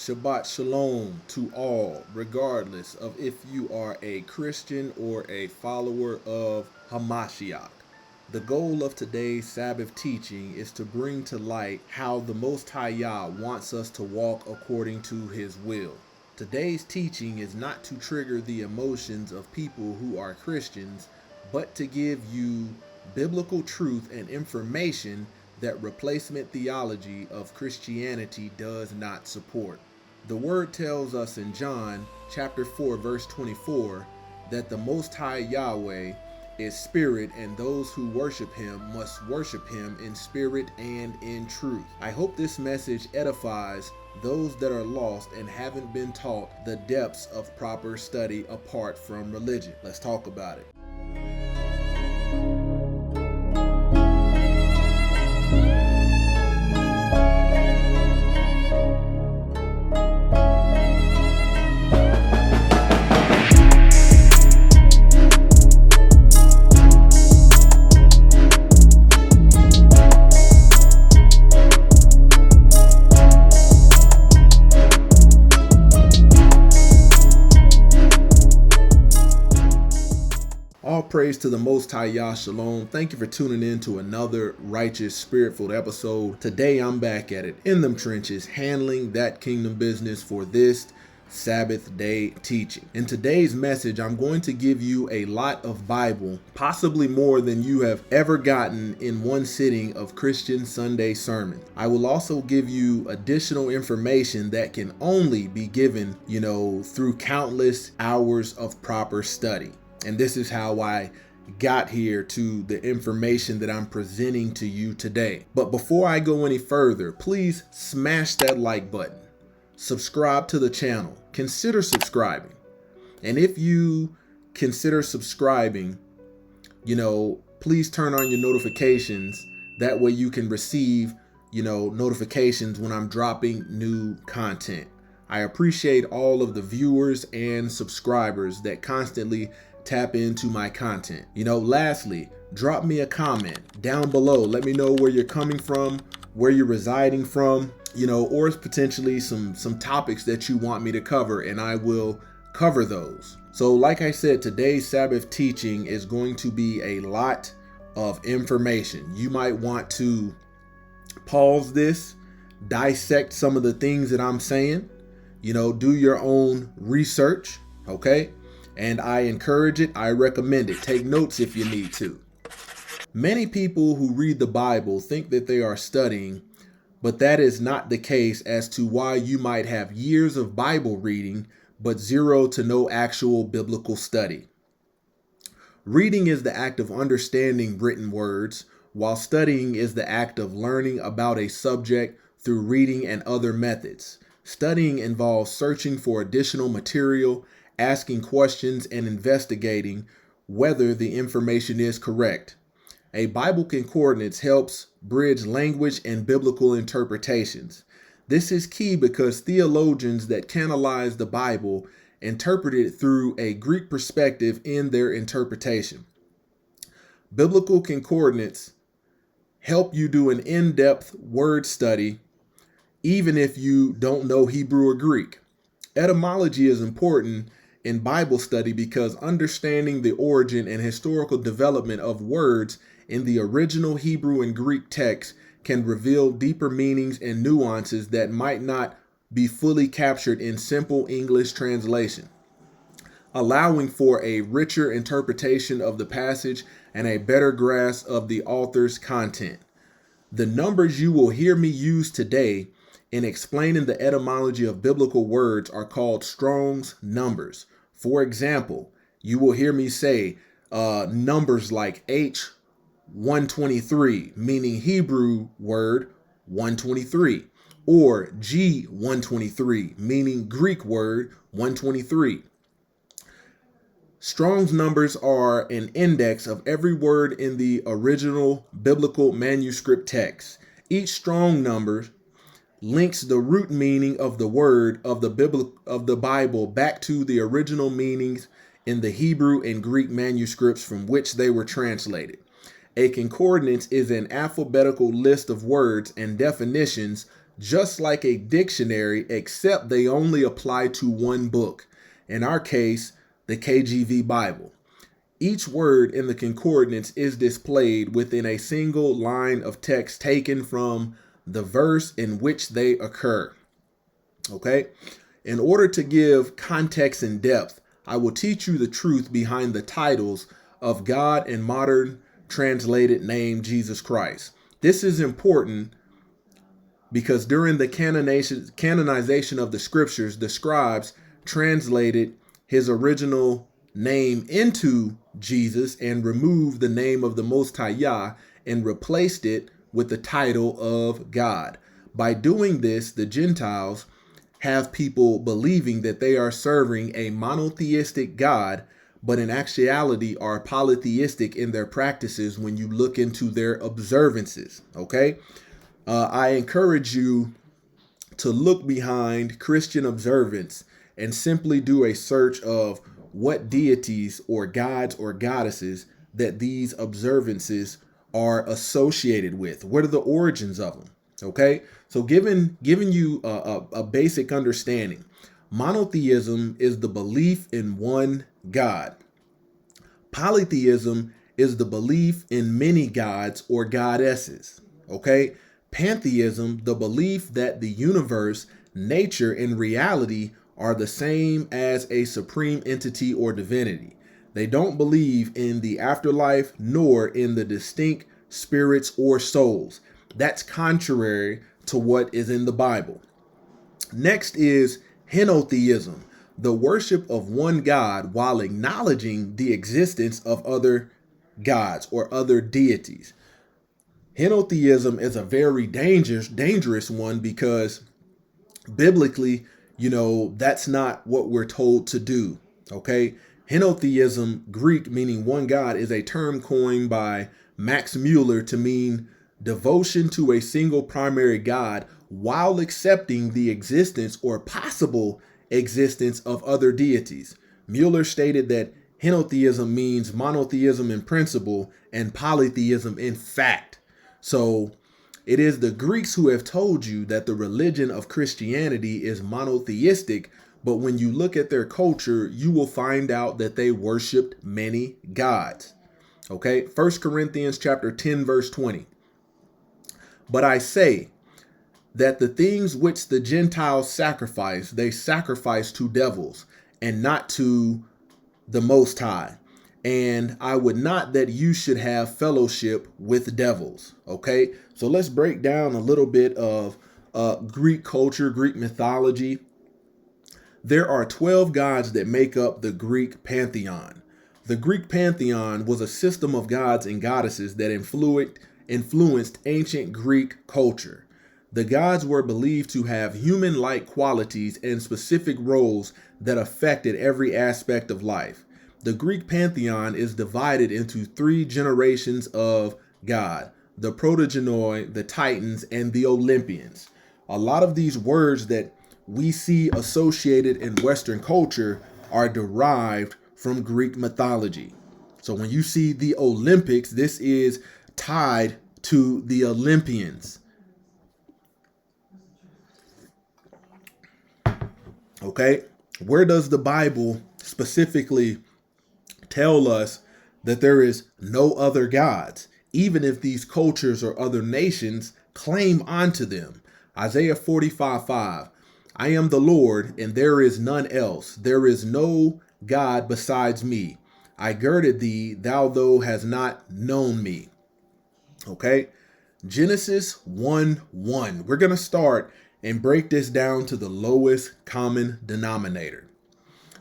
Shabbat Shalom to all, regardless of if you are a Christian or a follower of Hamashiach. The goal of today's Sabbath teaching is to bring to light how the Most High Yah wants us to walk according to His will. Today's teaching is not to trigger the emotions of people who are Christians, but to give you biblical truth and information that replacement theology of Christianity does not support. The word tells us in John chapter 4 verse 24 that the Most High Yahweh is spirit, and those who worship him must worship him in spirit and in truth. I hope this message edifies those that are lost and haven't been taught the depths of proper study apart from religion. Let's talk about it. All praise to the Most High Yah Shalom. Thank you for tuning in to another righteous, spirit-filled episode. Today I'm back at it in them trenches, handling that kingdom business for this Sabbath day teaching. In today's message, I'm going to give you a lot of Bible, possibly more than you have ever gotten in one sitting of Christian Sunday sermon. I will also give you additional information that can only be given, through countless hours of proper study. And this is how I got here to the information that I'm presenting to you today. But before I go any further, please smash that like button. Subscribe to the channel. Consider subscribing. And if you consider subscribing, please turn on your notifications. That way you can receive, notifications when I'm dropping new content. I appreciate all of the viewers and subscribers that constantly tap into my content. Lastly, drop me a comment down below. Let me know where you're coming from, where you're residing from, or potentially some topics that you want me to cover, and I will cover those. So like I said, today's Sabbath teaching is going to be a lot of information. You might want to pause this, dissect some of the things that I'm saying, do your own research, okay? And I encourage it. I recommend it. Take notes if you need to. Many people who read the Bible think that they are studying, but that is not the case as to why you might have years of Bible reading, but zero to no actual biblical study. Reading is the act of understanding written words, while studying is the act of learning about a subject through reading and other methods. Studying involves searching for additional material, asking questions, and investigating whether the information is correct. A Bible concordance helps bridge language and biblical interpretations. This is key because theologians that canalize the Bible interpret it through a Greek perspective in their interpretation. Biblical concordance help you do an in-depth word study even if you don't know Hebrew or Greek. Etymology is important in Bible study because understanding the origin and historical development of words in the original Hebrew and Greek text can reveal deeper meanings and nuances that might not be fully captured in simple English translation, allowing for a richer interpretation of the passage and a better grasp of the author's content. The numbers you will hear me use today in explaining the etymology of biblical words are called Strong's numbers. For example, you will hear me say numbers like H123, meaning Hebrew word 123, or G123, meaning Greek word 123. Strong's numbers are an index of every word in the original biblical manuscript text. Each Strong number links the root meaning of the word of the Bible back to the original meanings in the Hebrew and Greek manuscripts from which they were translated. A concordance is an alphabetical list of words and definitions just like a dictionary, except they only apply to one book. In our case, the KJV Bible. Each word in the concordance is displayed within a single line of text taken from the verse in which they occur. Okay? In order to give context and depth, I will teach you the truth behind the titles of God and modern translated name Jesus Christ. This is important because during the canonization of the scriptures, the scribes translated his original name into Jesus and removed the name of the Most High Yah and replaced it with the title of God. By doing this, the Gentiles have people believing that they are serving a monotheistic God, but in actuality are polytheistic in their practices when you look into their observances. Okay? I encourage you to look behind Christian observance and simply do a search of what deities or gods or goddesses that these observances are associated with. What are the origins of them? Okay, so giving you a basic understanding, monotheism is the belief in one God. Polytheism is the belief in many gods or goddesses. Okay, pantheism, the belief that the universe, nature, and reality are the same as a supreme entity or divinity. They don't believe in the afterlife nor in the distinct spirits or souls. That's contrary to what is in the Bible. Next is henotheism, the worship of one God while acknowledging the existence of other gods or other deities. Henotheism is a very dangerous one because biblically, that's not what we're told to do. Okay. Henotheism, Greek meaning one God, is a term coined by Max Mueller to mean devotion to a single primary God while accepting the existence or possible existence of other deities. Mueller stated that henotheism means monotheism in principle and polytheism in fact. So it is the Greeks who have told you that the religion of Christianity is monotheistic, but when you look at their culture, you will find out that they worshiped many gods. Okay, 1 Corinthians chapter 10, verse 20. But I say that the things which the Gentiles sacrifice, they sacrifice to devils and not to the Most High. And I would not that you should have fellowship with devils. Okay, so let's break down a little bit of Greek culture, Greek mythology. There are 12 gods that make up the Greek pantheon. The Greek pantheon was a system of gods and goddesses that influenced ancient Greek culture. The gods were believed to have human-like qualities and specific roles that affected every aspect of life. The Greek pantheon is divided into 3 generations of God: the Protogenoi, the Titans, and the Olympians. A lot of these words that we see associated in Western culture are derived from Greek mythology. So when you see the Olympics, this is tied to the Olympians. Okay, where does the Bible specifically tell us that there is no other gods, even if these cultures or other nations claim onto them? Isaiah 45:5. I am the Lord, and there is none else. There is no God besides me. I girded thee, thou hast not known me. Okay, Genesis 1:1. We're going to start and break this down to the lowest common denominator.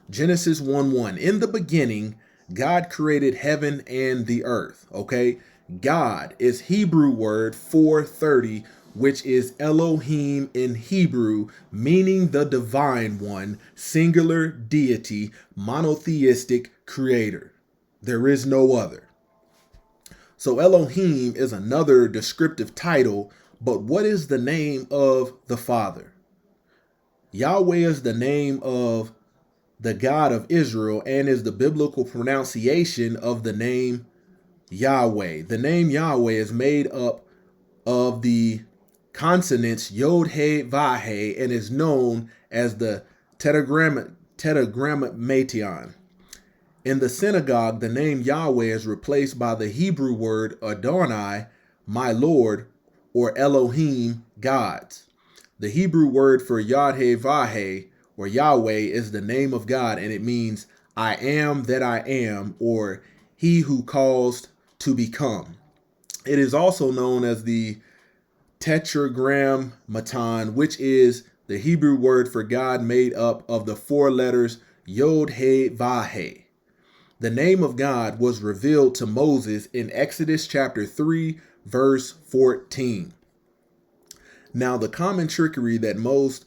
Genesis 1:1. In the beginning, God created heaven and the earth. Okay, God is Hebrew word 430, which is Elohim in Hebrew, meaning the divine one, singular deity, monotheistic creator. There is no other. So Elohim is another descriptive title, but what is the name of the Father? Yahweh is the name of the God of Israel and is the biblical pronunciation of the name Yahweh. The name Yahweh is made up of the consonants Yod, He, Vah, He, and is known as the Tetragrammaton. In the synagogue, the name Yahweh is replaced by the Hebrew word Adonai, my Lord, or Elohim, gods. The Hebrew word for Yod-Heh-Vah-Heh, or Yahweh, is the name of God, and it means I am that I am, or he who caused to become. It is also known as the Tetragrammaton, which is the Hebrew word for God made up of the four letters Yod-Heh-Vah-Heh. The name of God was revealed to Moses in Exodus chapter 3, verse 14. Now, the common trickery that most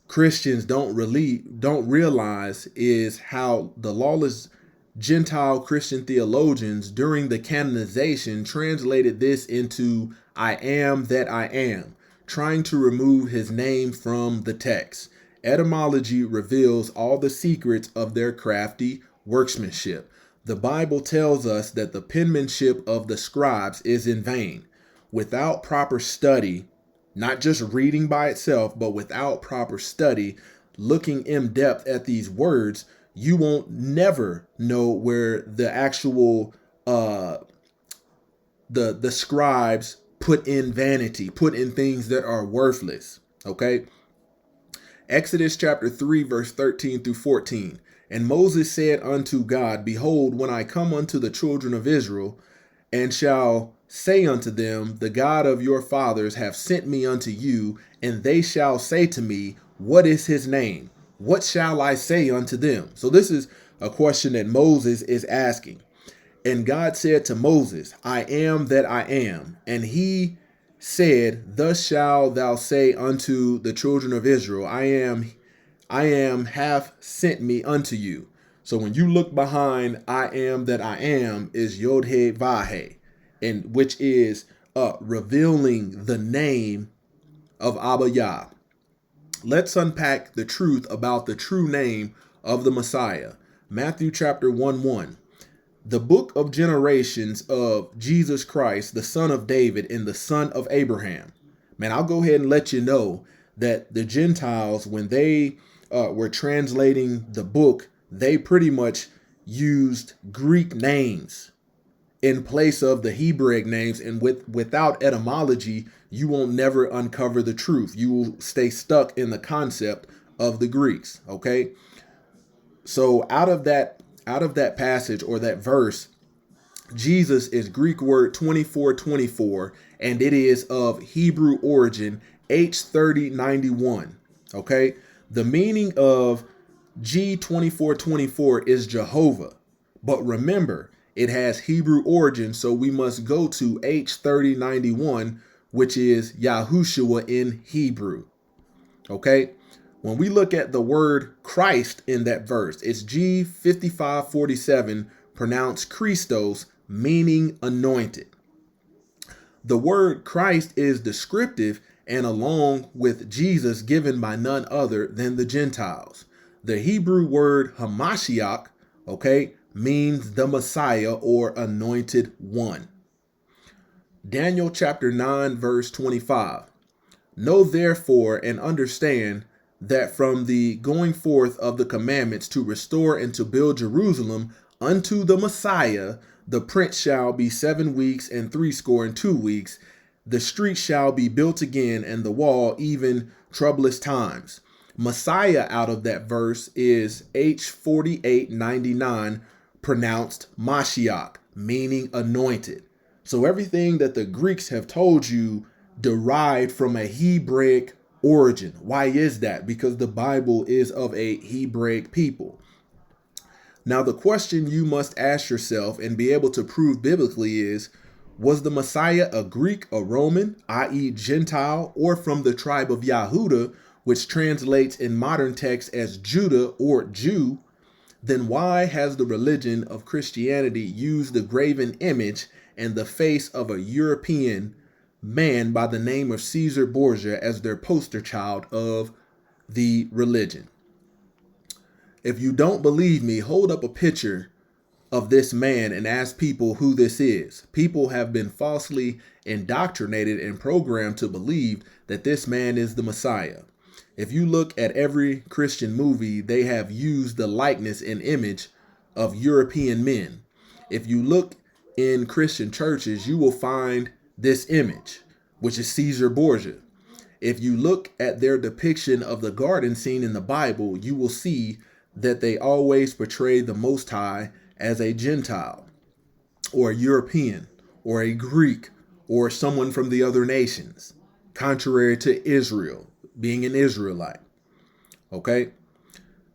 Christians don't realize is how the lawless Gentile Christian theologians during the canonization translated this into I am that I am, trying to remove his name from the text. Etymology reveals all the secrets of their crafty workmanship. The Bible tells us that the penmanship of the scribes is in vain. Without proper study, not just reading by itself, but without proper study, looking in depth at these words, you won't never know where the actual the scribes put in vanity, put in things that are worthless. Okay. Exodus chapter 3, verse 13 through 14. And Moses said unto God, behold, when I come unto the children of Israel, and shall say unto them, the God of your fathers have sent me unto you, and they shall say to me, what is his name? What shall I say unto them? So this is a question that Moses is asking. And God said to Moses, I am that I am. And he said, thus shalt thou say unto the children of Israel, I am hath sent me unto you. So when you look behind I am that I am is Yod-Heh-Vah-Heh, and which is revealing the name of Abba Yah. Let's unpack the truth about the true name of the Messiah. Matthew chapter 1:1. The book of generations of Jesus Christ, the son of David and the son of Abraham. Man, I'll go ahead and let you know that the Gentiles, when they were translating the book, they pretty much used Greek names in place of the Hebraic names. And without etymology, you will never uncover the truth. You will stay stuck in the concept of the Greeks. Okay. So out of that passage or that verse, Jesus is Greek word 2424, and it is of Hebrew origin H3091. Okay. The meaning of G2424 is Jehovah. But remember, it has Hebrew origin, so we must go to H3091, which is Yahushua in Hebrew. Okay. When we look at the word Christ in that verse, it's G5547, pronounced Christos, meaning anointed. The word Christ is descriptive and along with Jesus given by none other than the Gentiles. The Hebrew word Hamashiach, okay, means the Messiah or anointed one. Daniel chapter 9, verse 25. Know therefore and understand that from the going forth of the commandments to restore and to build Jerusalem unto the Messiah, the prince shall be 7 weeks and 62 weeks. The street shall be built again, and the wall even troublous times. Messiah out of that verse is H4899, pronounced Mashiach, meaning anointed. So everything that the Greeks have told you derived from a Hebraic origin. Why is that? Because the Bible is of a Hebraic people. Now, the question you must ask yourself and be able to prove biblically is, was the Messiah a Greek, a Roman, i.e. Gentile, or from the tribe of Yahudah, which translates in modern text as Judah or Jew? Then why has the religion of Christianity used the graven image and the face of a European man by the name of Caesar Borgia as their poster child of the religion? If you don't believe me, hold up a picture of this man and ask people who this is. People have been falsely indoctrinated and programmed to believe that this man is the Messiah. If you look at every Christian movie, they have used the likeness and image of European men. If you look in Christian churches, you will find this image, which is Caesar Borgia. If you look at their depiction of the garden scene in the Bible, you will see that they always portray the Most High as a Gentile or a European or a Greek or someone from the other nations, contrary to Israel, being an Israelite. Okay?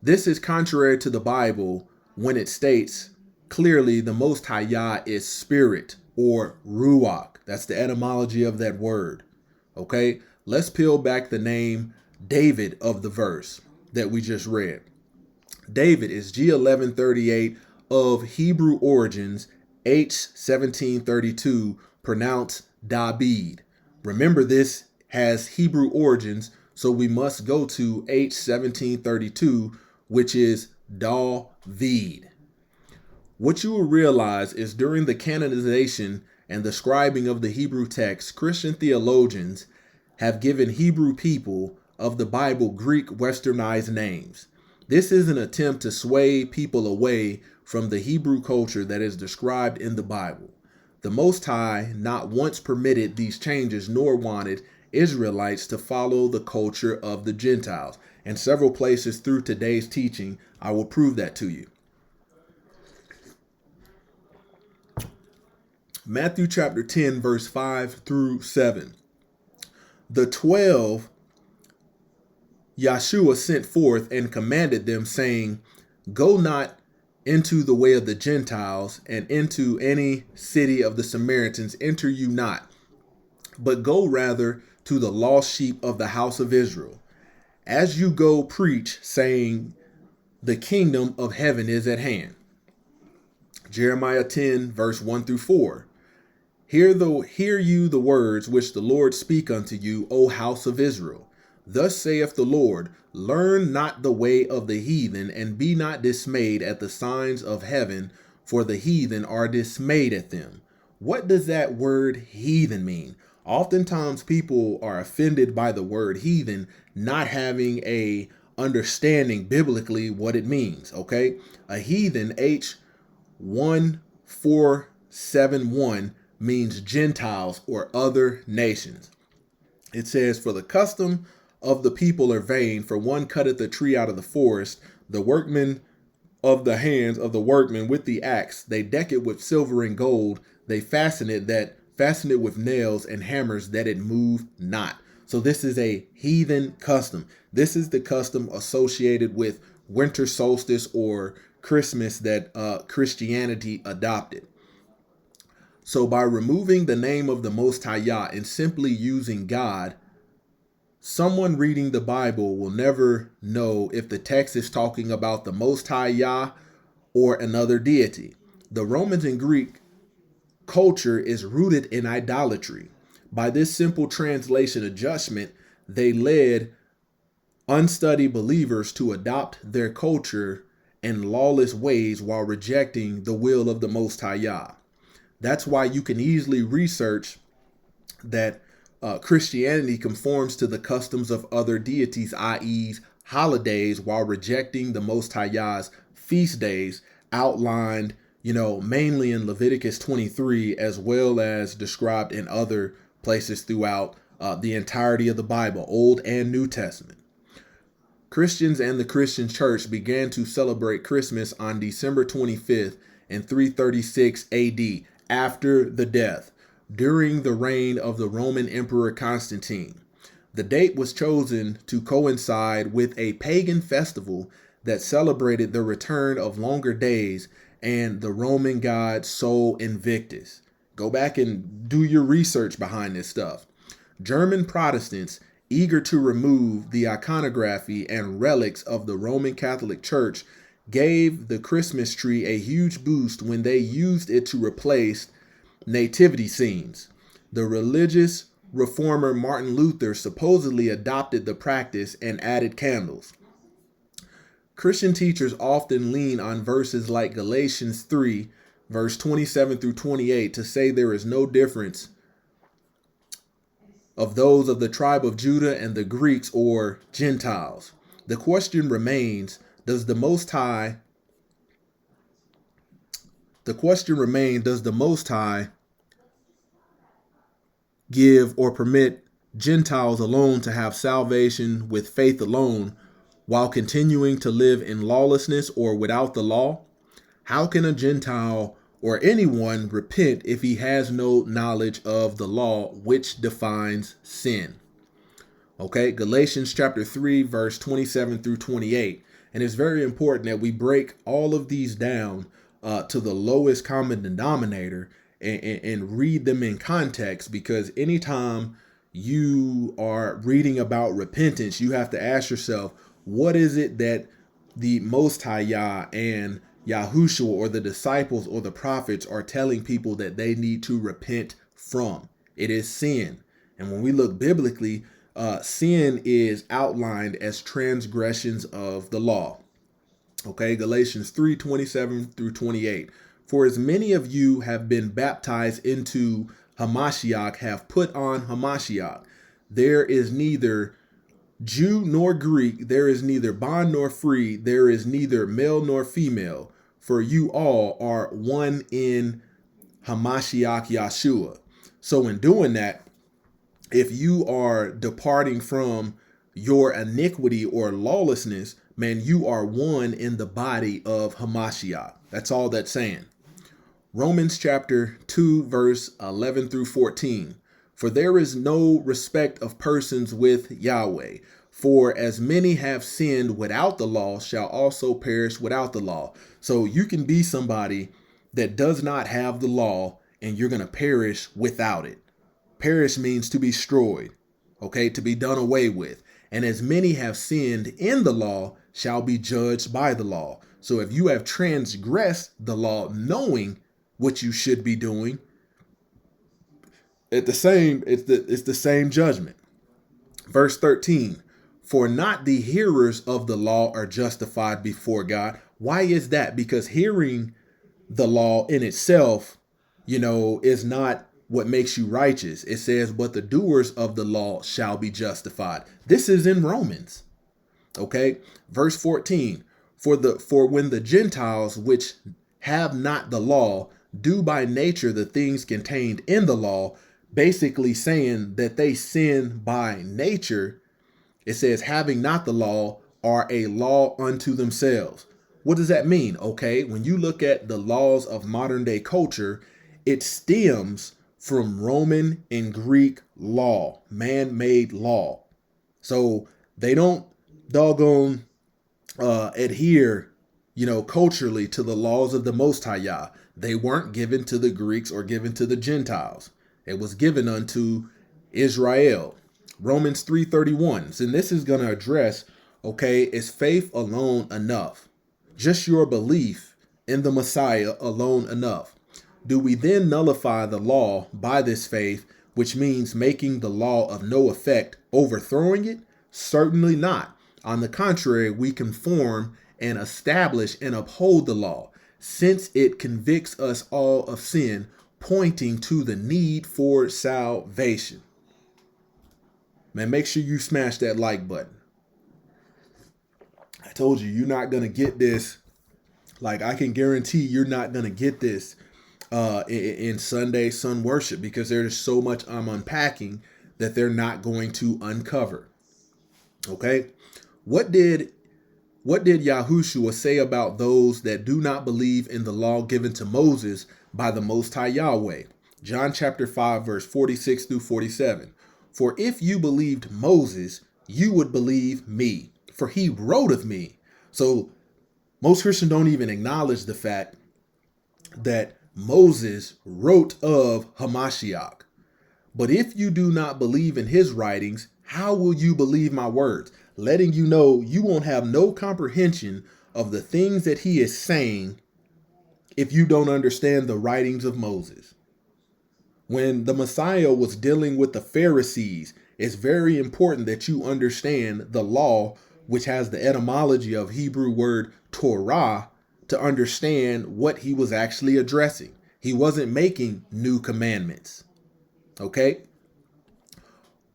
This is contrary to the Bible when it states clearly the Most High Yah is spirit or ruach. That's the etymology of that word. Okay? Let's peel back the name David of the verse that we just read. David is G1138 of Hebrew origins, H1732, pronounced David. Remember, this has Hebrew origins, so we must go to H1732, which is David. What you will realize is during the canonization and the scribing of the Hebrew text, Christian theologians have given Hebrew people of the Bible Greek westernized names. This is an attempt to sway people away from the Hebrew culture that is described in the Bible. The Most High not once permitted these changes nor wanted Israelites to follow the culture of the Gentiles. In several places through today's teaching, I will prove that to you. Matthew chapter 10, verse 5 through 7. The 12 Yahshua sent forth and commanded them, saying, Go not into the way of the Gentiles, and into any city of the Samaritans enter you not, but go rather to the lost sheep of the house of Israel. As you go, preach, saying, The kingdom of heaven is at hand. Jeremiah 10, verse 1 through 4. Hear you the words which the Lord speak unto you, O house of Israel. Thus saith the Lord, learn not the way of the heathen, and be not dismayed at the signs of heaven, for the heathen are dismayed at them. What does that word heathen mean? Oftentimes people are offended by the word heathen, not having a understanding biblically what it means, okay? A heathen, H1471, means Gentiles or other nations. It says, for the custom of the people are vain, for one cutteth the tree out of the forest, the workmen of the hands of the workmen with the axe, they deck it with silver and gold, they fasten it with nails and hammers that it move not. So this is a heathen custom. This is the custom associated with winter solstice or Christmas that Christianity adopted. So by removing the name of the Most High Yah and simply using God, someone reading the Bible will never know if the text is talking about the Most High Yah or another deity. The Romans and Greek culture is rooted in idolatry. By this simple translation adjustment, they led unstudied believers to adopt their culture and lawless ways while rejecting the will of the Most High Yah. That's why you can easily research that Christianity conforms to the customs of other deities, i.e. holidays, while rejecting the Most High Yah's feast days outlined, mainly in Leviticus 23, as well as described in other places throughout the entirety of the Bible, Old and New Testament. Christians and the Christian church began to celebrate Christmas on December 25th in 336 AD, after the death, during the reign of the Roman Emperor Constantine. The date was chosen to coincide with a pagan festival that celebrated the return of longer days and the Roman god Sol Invictus. Go back and do your research behind this stuff. German Protestants, eager to remove the iconography and relics of the Roman Catholic Church, gave the Christmas tree a huge boost when they used it to replace nativity scenes. The religious reformer Martin Luther supposedly adopted the practice and added candles. Christian teachers often lean on verses like Galatians 3, verse 27 through 28 to say there is no difference of those of the tribe of Judah and the Greeks or Gentiles. The question remains, does the Most High give or permit Gentiles alone to have salvation with faith alone while continuing to live in lawlessness or without the law? How can a Gentile or anyone repent if he has no knowledge of the law, which defines sin? Okay, Galatians chapter 3, verse 27 through 28. And it's very important that we break all of these down to the lowest common denominator and read them in context, because anytime you are reading about repentance, you have to ask yourself, what is it that the Most High Yah and Yahushua or the disciples or the prophets are telling people that they need to repent from? It is sin. And when we look biblically, sin is outlined as transgressions of the law. Okay, Galatians 3, 27 through 28. For as many of you have been baptized into Hamashiach, have put on Hamashiach. There is neither Jew nor Greek, there is neither bond nor free, there is neither male nor female, for you all are one in Hamashiach Yahshua. So in doing that, if you are departing from your iniquity or lawlessness, man, you are one in the body of Hamashiach. That's all that's saying. Romans chapter 2, verse 11 through 14. For there is no respect of persons with Yahweh. For as many have sinned without the law shall also perish without the law. So you can be somebody that does not have the law and you're going to perish without it. Perish means to be destroyed, okay, to be done away with. And as many have sinned in the law shall be judged by the law. So if you have transgressed the law knowing what you should be doing, it's the same judgment. Verse 13, for not the hearers of the law are justified before God. Why is that? Because hearing the law in itself, is not what makes you righteous. It says, but the doers of the law shall be justified. This is in Romans. Okay. Verse 14, for when the Gentiles, which have not the law, do by nature the things contained in the law, basically saying that they sin by nature, it says, having not the law, are a law unto themselves. What does that mean? Okay, when you look at the laws of modern day culture, it stems from Roman and Greek law, man-made law. So they don't doggone adhere, culturally to the laws of the Most High Yah. They weren't given to the Greeks or given to the Gentiles. It was given unto Israel. Romans 3:31. And this is going to address, okay, is faith alone enough? Just your belief in the Messiah alone enough? Do we then nullify the law by this faith, which means making the law of no effect, overthrowing it? Certainly not. On the contrary, we conform and establish and uphold the law, since it convicts us all of sin, pointing to the need for salvation. Man, make sure you smash that like button. I told you, you're not going to get this. Like, I can guarantee you're not going to get this in Sunday Sun worship, because there's so much I'm unpacking that they're not going to uncover. Okay. What did Yahushua say about those that do not believe in the law given to Moses by the Most High Yahweh? John chapter 5, verse 46 through 47. For if you believed Moses, you would believe me, for he wrote of me. So most Christians don't even acknowledge the fact that Moses wrote of Hamashiach. But if you do not believe in his writings, how will you believe my words? Letting you know you won't have no comprehension of the things that he is saying if you don't understand the writings of Moses. When the Messiah was dealing with the Pharisees, it's very important that you understand the law which has the etymology of Hebrew word Torah, to understand what he was actually addressing. He wasn't making new commandments. Okay?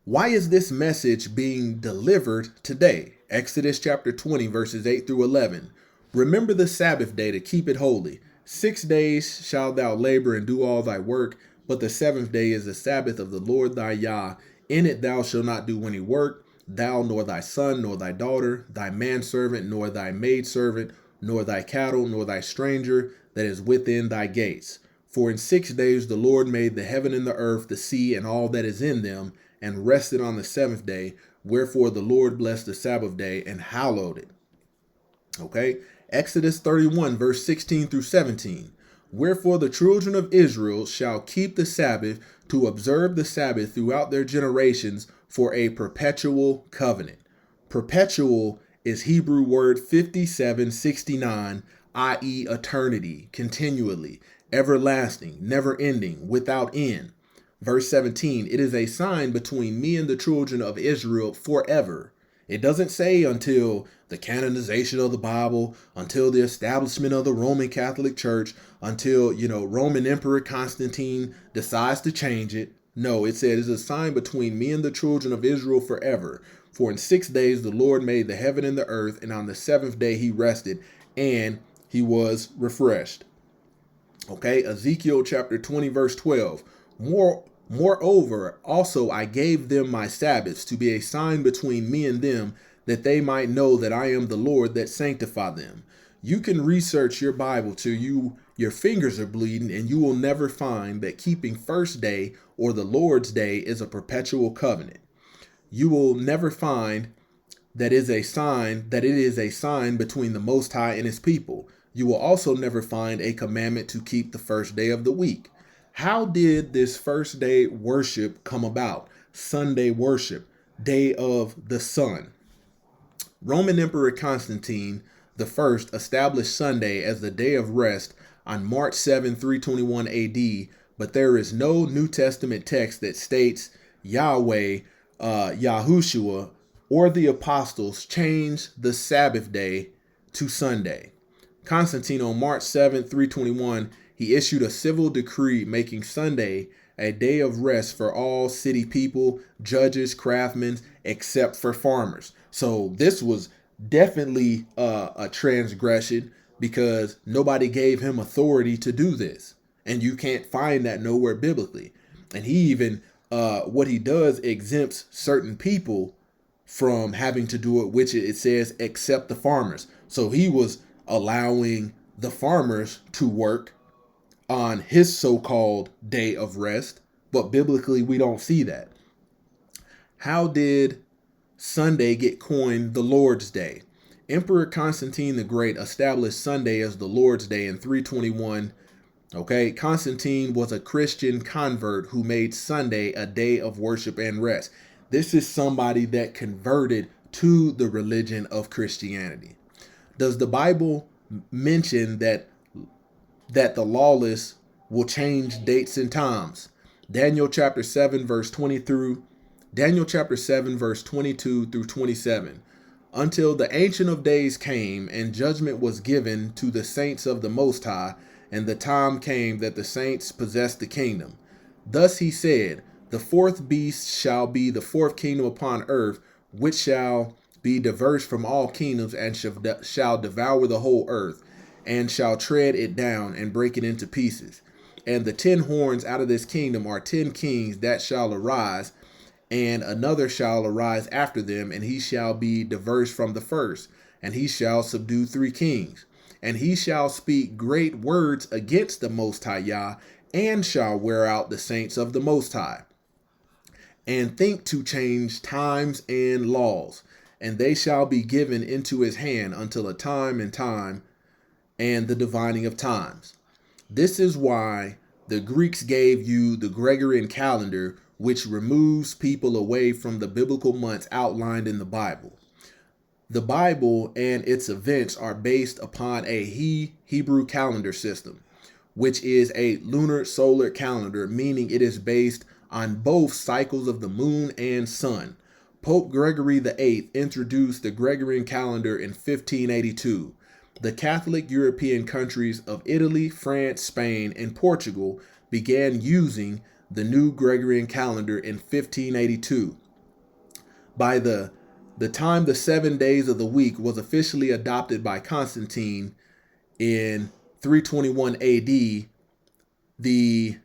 Why is this message being delivered today? Exodus chapter 20, verses 8 through 11. Remember the Sabbath day to keep it holy. 6 days shalt thou labor and do all thy work, but the seventh day is the Sabbath of the Lord thy Yah. In it thou shalt not do any work, thou nor thy son, nor thy daughter, thy manservant, nor thy maidservant, nor thy cattle, nor thy stranger that is within thy gates. For in 6 days the Lord made the heaven and the earth, the sea, and all that is in them, and rested on the seventh day. Wherefore the Lord blessed the Sabbath day and hallowed it. Okay. Exodus 31, verse 16 through 17. Wherefore the children of Israel shall keep the Sabbath to observe the Sabbath throughout their generations for a perpetual covenant. Perpetual is Hebrew word 5769, i.e. eternity, continually, everlasting, never ending, without end. Verse 17, it is a sign between me and the children of Israel forever. It doesn't say until the canonization of the Bible, until the establishment of the Roman Catholic Church, until, Roman Emperor Constantine decides to change it. No, it said it's a sign between me and the children of Israel forever. For in 6 days the Lord made the heaven and the earth, and on the seventh day he rested, and he was refreshed. Okay, Ezekiel chapter 20, verse 12. Moreover, also I gave them my Sabbaths to be a sign between me and them, that they might know that I am the Lord that sanctify them. You can research your Bible till your fingers are bleeding, and you will never find that keeping first day or the Lord's day is a perpetual covenant. You will never find that it is a sign between the Most High and his people. You will also never find a commandment to keep the first day of the week. How did this first day worship come about? Sunday worship, day of the sun. Roman Emperor Constantine I established Sunday as the day of rest on March 7, 321 AD, but there is no New Testament text that states Yahweh, Yahushua, or the apostles changed the Sabbath day to Sunday. Constantine, on March 7, 321, he issued a civil decree making Sunday a day of rest for all city people, judges, craftsmen, except for farmers. So this was definitely a transgression, because nobody gave him authority to do this. And you can't find that nowhere biblically. And he even, what he does, exempts certain people from having to do it, which it says, except the farmers. So he was allowing the farmers to work on his so-called day of rest, but biblically we don't see that. How did Sunday get coined the Lord's Day? Emperor Constantine the Great established Sunday as the Lord's Day in 321. Okay, Constantine was a Christian convert who made Sunday a day of worship and rest. This is somebody that converted to the religion of Christianity. Does the Bible mention that the lawless will change dates and times? Daniel chapter 7 verse 22 through 27. Until the Ancient of Days came, and judgment was given to the saints of the Most High, and the time came that the saints possessed the kingdom. Thus he said, the fourth beast shall be the fourth kingdom upon earth, which shall be diverse from all kingdoms, and shall devour the whole earth, and shall tread it down and break it into pieces. And the 10 horns out of this kingdom are 10 kings that shall arise, and another shall arise after them, and he shall be diverse from the first, and he shall subdue 3 kings. And he shall speak great words against the Most High Yah, and shall wear out the saints of the Most High, and think to change times and laws. And they shall be given into his hand until a time and the dividing of times. This is why the Greeks gave you the Gregorian calendar, which removes people away from the biblical months outlined in the Bible. The Bible and its events are based upon a Hebrew calendar system, which is a lunar solar calendar, meaning it is based on both cycles of the moon and sun. Pope Gregory VIII introduced the Gregorian calendar in 1582. The Catholic European countries of Italy, France, Spain, and Portugal began using the new Gregorian calendar in 1582. By the time the 7 days of the week was officially adopted by Constantine in 321 AD, the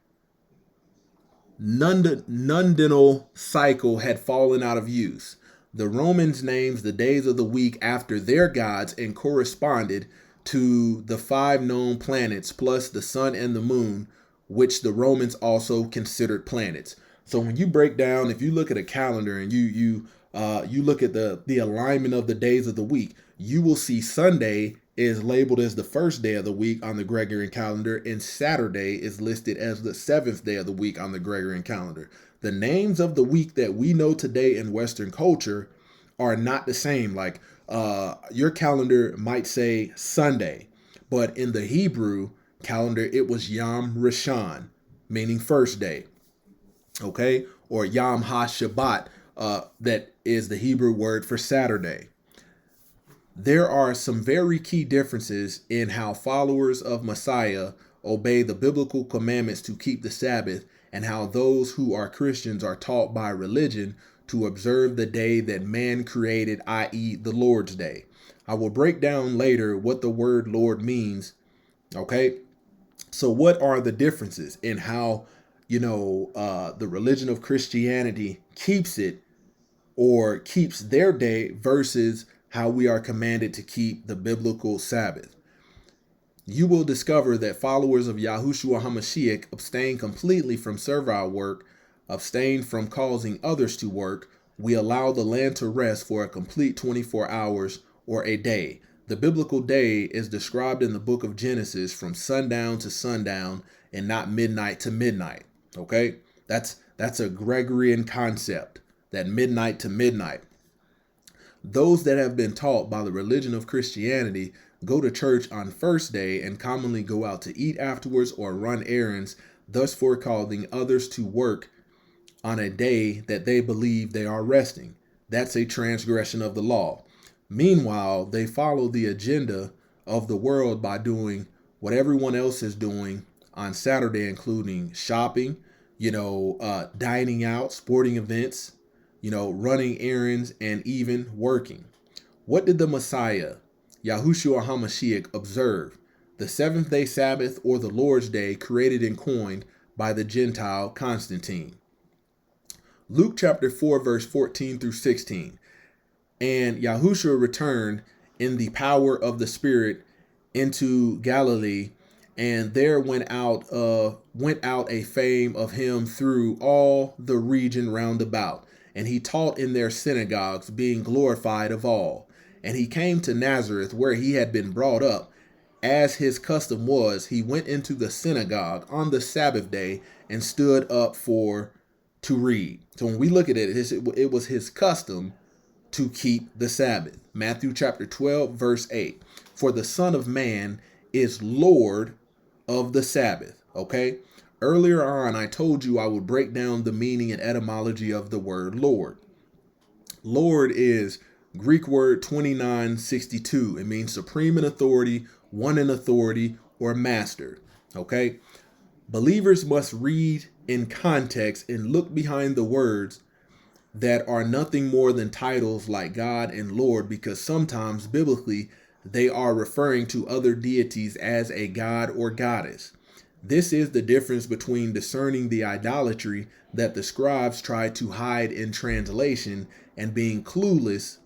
nundinal cycle had fallen out of use. The Romans named the days of the week after their gods and corresponded to the 5 known planets plus the sun and the moon, which the Romans also considered planets. So when you break down, if you look at a calendar and you look at the alignment of the days of the week, you will see Sunday is labeled as the first day of the week on the Gregorian calendar, and Saturday is listed as the 7th day of the week on the Gregorian calendar. The names of the week that we know today in Western culture are not the same. Like your calendar might say Sunday, but in the Hebrew calendar, it was Yom Rishon, meaning first day. Okay, or Yom HaShabbat, that is the Hebrew word for Saturday. There are some very key differences in how followers of Messiah obey the biblical commandments to keep the Sabbath, and how those who are Christians are taught by religion to observe the day that man created, i.e. the Lord's Day. I will break down later what the word Lord means. Okay, so what are the differences in how, the religion of Christianity keeps it, or keeps their day, versus how we are commanded to keep the biblical Sabbath? You will discover that followers of Yahushua HaMashiach abstain completely from servile work, abstain from causing others to work. We allow the land to rest for a complete 24 hours or a day. The biblical day is described in the book of Genesis from sundown to sundown and not midnight to midnight. Okay, that's a Gregorian concept, that midnight to midnight. Those that have been taught by the religion of Christianity go to church on first day and commonly go out to eat afterwards or run errands, thus forecausing others to work on a day that they believe they are resting. That's a transgression of the law. Meanwhile, they follow the agenda of the world by doing what everyone else is doing on Saturday, including shopping, dining out, sporting events, running errands, and even working. What did the Messiah, Yahushua HaMashiach, observe? The 7th day Sabbath, or the Lord's Day, created and coined by the Gentile Constantine. Luke chapter 4, verse 14 through 16. And Yahushua returned in the power of the Spirit into Galilee, and there went out a fame of him through all the region round about. And he taught in their synagogues, being glorified of all. And he came to Nazareth, where he had been brought up. As his custom was, he went into the synagogue on the Sabbath day and stood up to read. So when we look at it, it was his custom to keep the Sabbath. Matthew chapter 12, verse 8. For the Son of Man is Lord of the Sabbath. Okay? Earlier on, I told you I would break down the meaning and etymology of the word Lord. Lord is Greek word 2962. It means supreme in authority, one in authority, or master. Okay? Believers must read in context and look behind the words that are nothing more than titles like God and Lord, because sometimes biblically they are referring to other deities as a god or goddess. This is the difference between discerning the idolatry that the scribes tried to hide in translation and being clueless,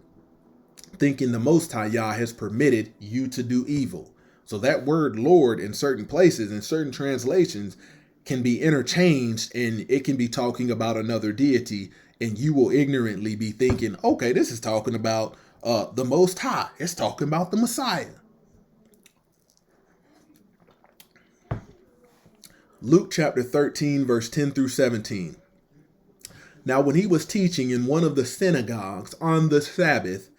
thinking the Most High Yah has permitted you to do evil. So that word Lord in certain places, in certain translations, can be interchanged, and it can be talking about another deity, and you will ignorantly be thinking, okay, this is talking about the Most High. It's talking about the Messiah. Luke chapter 13, verse 10 through 17. Now, when he was teaching in one of the synagogues on the Sabbath,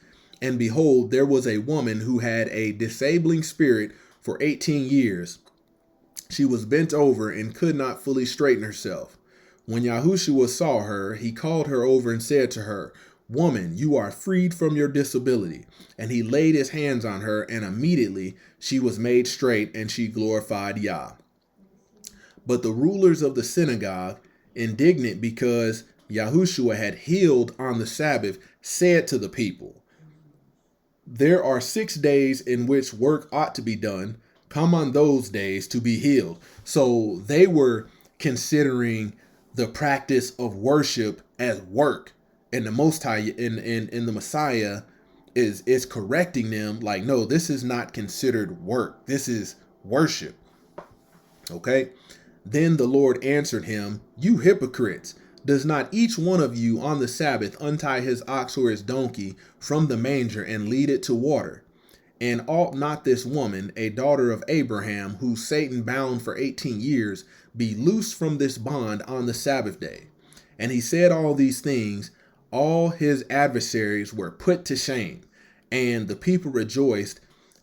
and behold, there was a woman who had a disabling spirit for 18 years. She was bent over and could not fully straighten herself. When Yahushua saw her, he called her over and said to her, Woman, you are freed from your disability. And he laid his hands on her, and immediately she was made straight, and she glorified Yah. But the rulers of the synagogue, indignant because Yahushua had healed on the Sabbath, said to the people, there are 6 days in which work ought to be done. Come on those days to be healed. So they were considering the practice of worship as work. And the Most High in the Messiah is correcting them like, no, this is not considered work. This is worship. Okay. Then the Lord answered him, you hypocrites, does not each one of you on the Sabbath untie his ox or his donkey from the manger and lead it to water? And ought not this woman, a daughter of Abraham, who Satan bound for 18 years, be loosed from this bond on the Sabbath day? And he said all these things. All his adversaries were put to shame, and the people rejoiced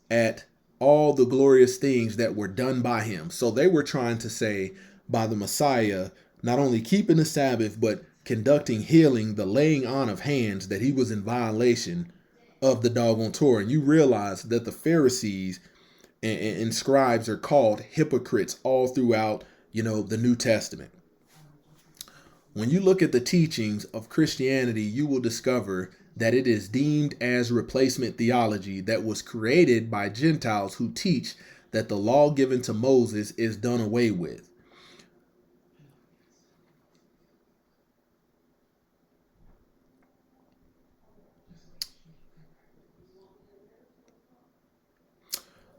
at all the glorious things that were done by him. So they were trying to say by the Messiah, not only keeping the Sabbath, but conducting healing, the laying on of hands, that he was in violation of the doggone Torah. And you realize that the Pharisees and scribes are called hypocrites all throughout, the New Testament. When you look at the teachings of Christianity, you will discover that it is deemed as replacement theology that was created by Gentiles who teach that the law given to Moses is done away with.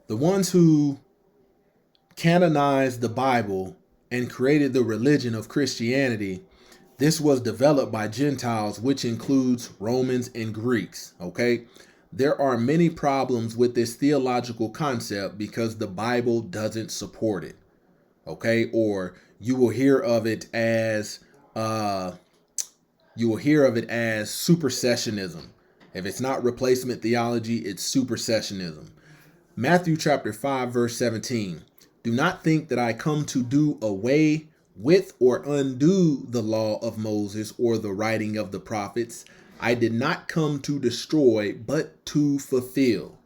The ones who canonized the Bible and created the religion of Christianity, this was developed by Gentiles, which includes Romans and Greeks, okay? There are many problems with this theological concept because the Bible doesn't support it, okay? Or you will hear of it as supersessionism. If it's not replacement theology, it's supersessionism. Matthew chapter 5, verse 17. Do not think that I come to do away with or undo the law of Moses or the writing of the prophets. I did not come to destroy, but to fulfill.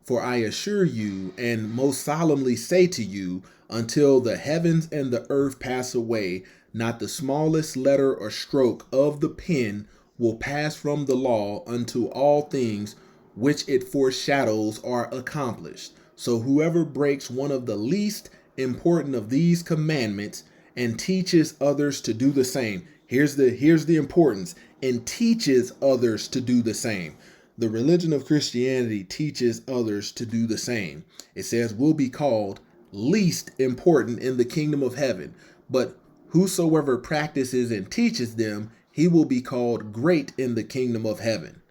For I assure you and most solemnly say to you, until the heavens and the earth pass away, not the smallest letter or stroke of the pen will pass from the law until all things which it foreshadows are accomplished. So whoever breaks one of the least important of these commandments and teaches others to do the same. Here's the importance. And teaches others to do the same. The religion of Christianity teaches others to do the same. It says will be called least important in the kingdom of heaven. But whosoever practices and teaches them, he will be called great in the kingdom of heaven.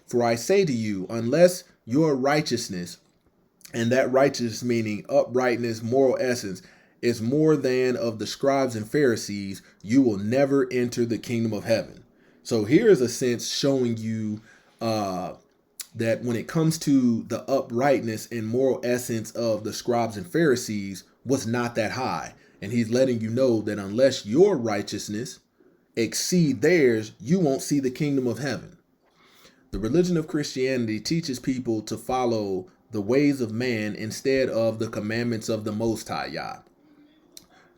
For I say to you, unless your righteousness, and that righteousness meaning uprightness, moral essence, is more than of the scribes and Pharisees, you will never enter the kingdom of heaven. So here's a sense showing you that when it comes to the uprightness and moral essence of the scribes and Pharisees was not that high. And he's letting you know that unless your righteousness exceed theirs, you won't see the kingdom of heaven. The religion of Christianity teaches people to follow the ways of man instead of the commandments of the Most High Yah.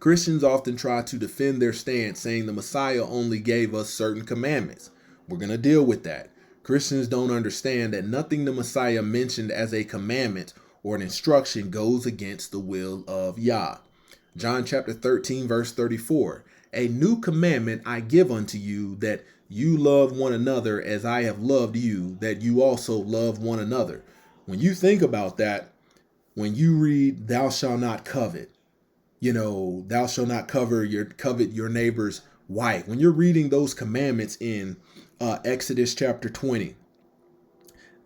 Christians often try to defend their stance, saying the Messiah only gave us certain commandments. We're going to deal with that. Christians don't understand that nothing the Messiah mentioned as a commandment or an instruction goes against the will of Yah. John chapter 13, verse 34. A new commandment I give unto you, that you love one another as I have loved you, that you also love one another. When you think about that, when you read, thou shalt not covet, thou shalt not covet your neighbor's wife. When you're reading those commandments in Exodus chapter 20,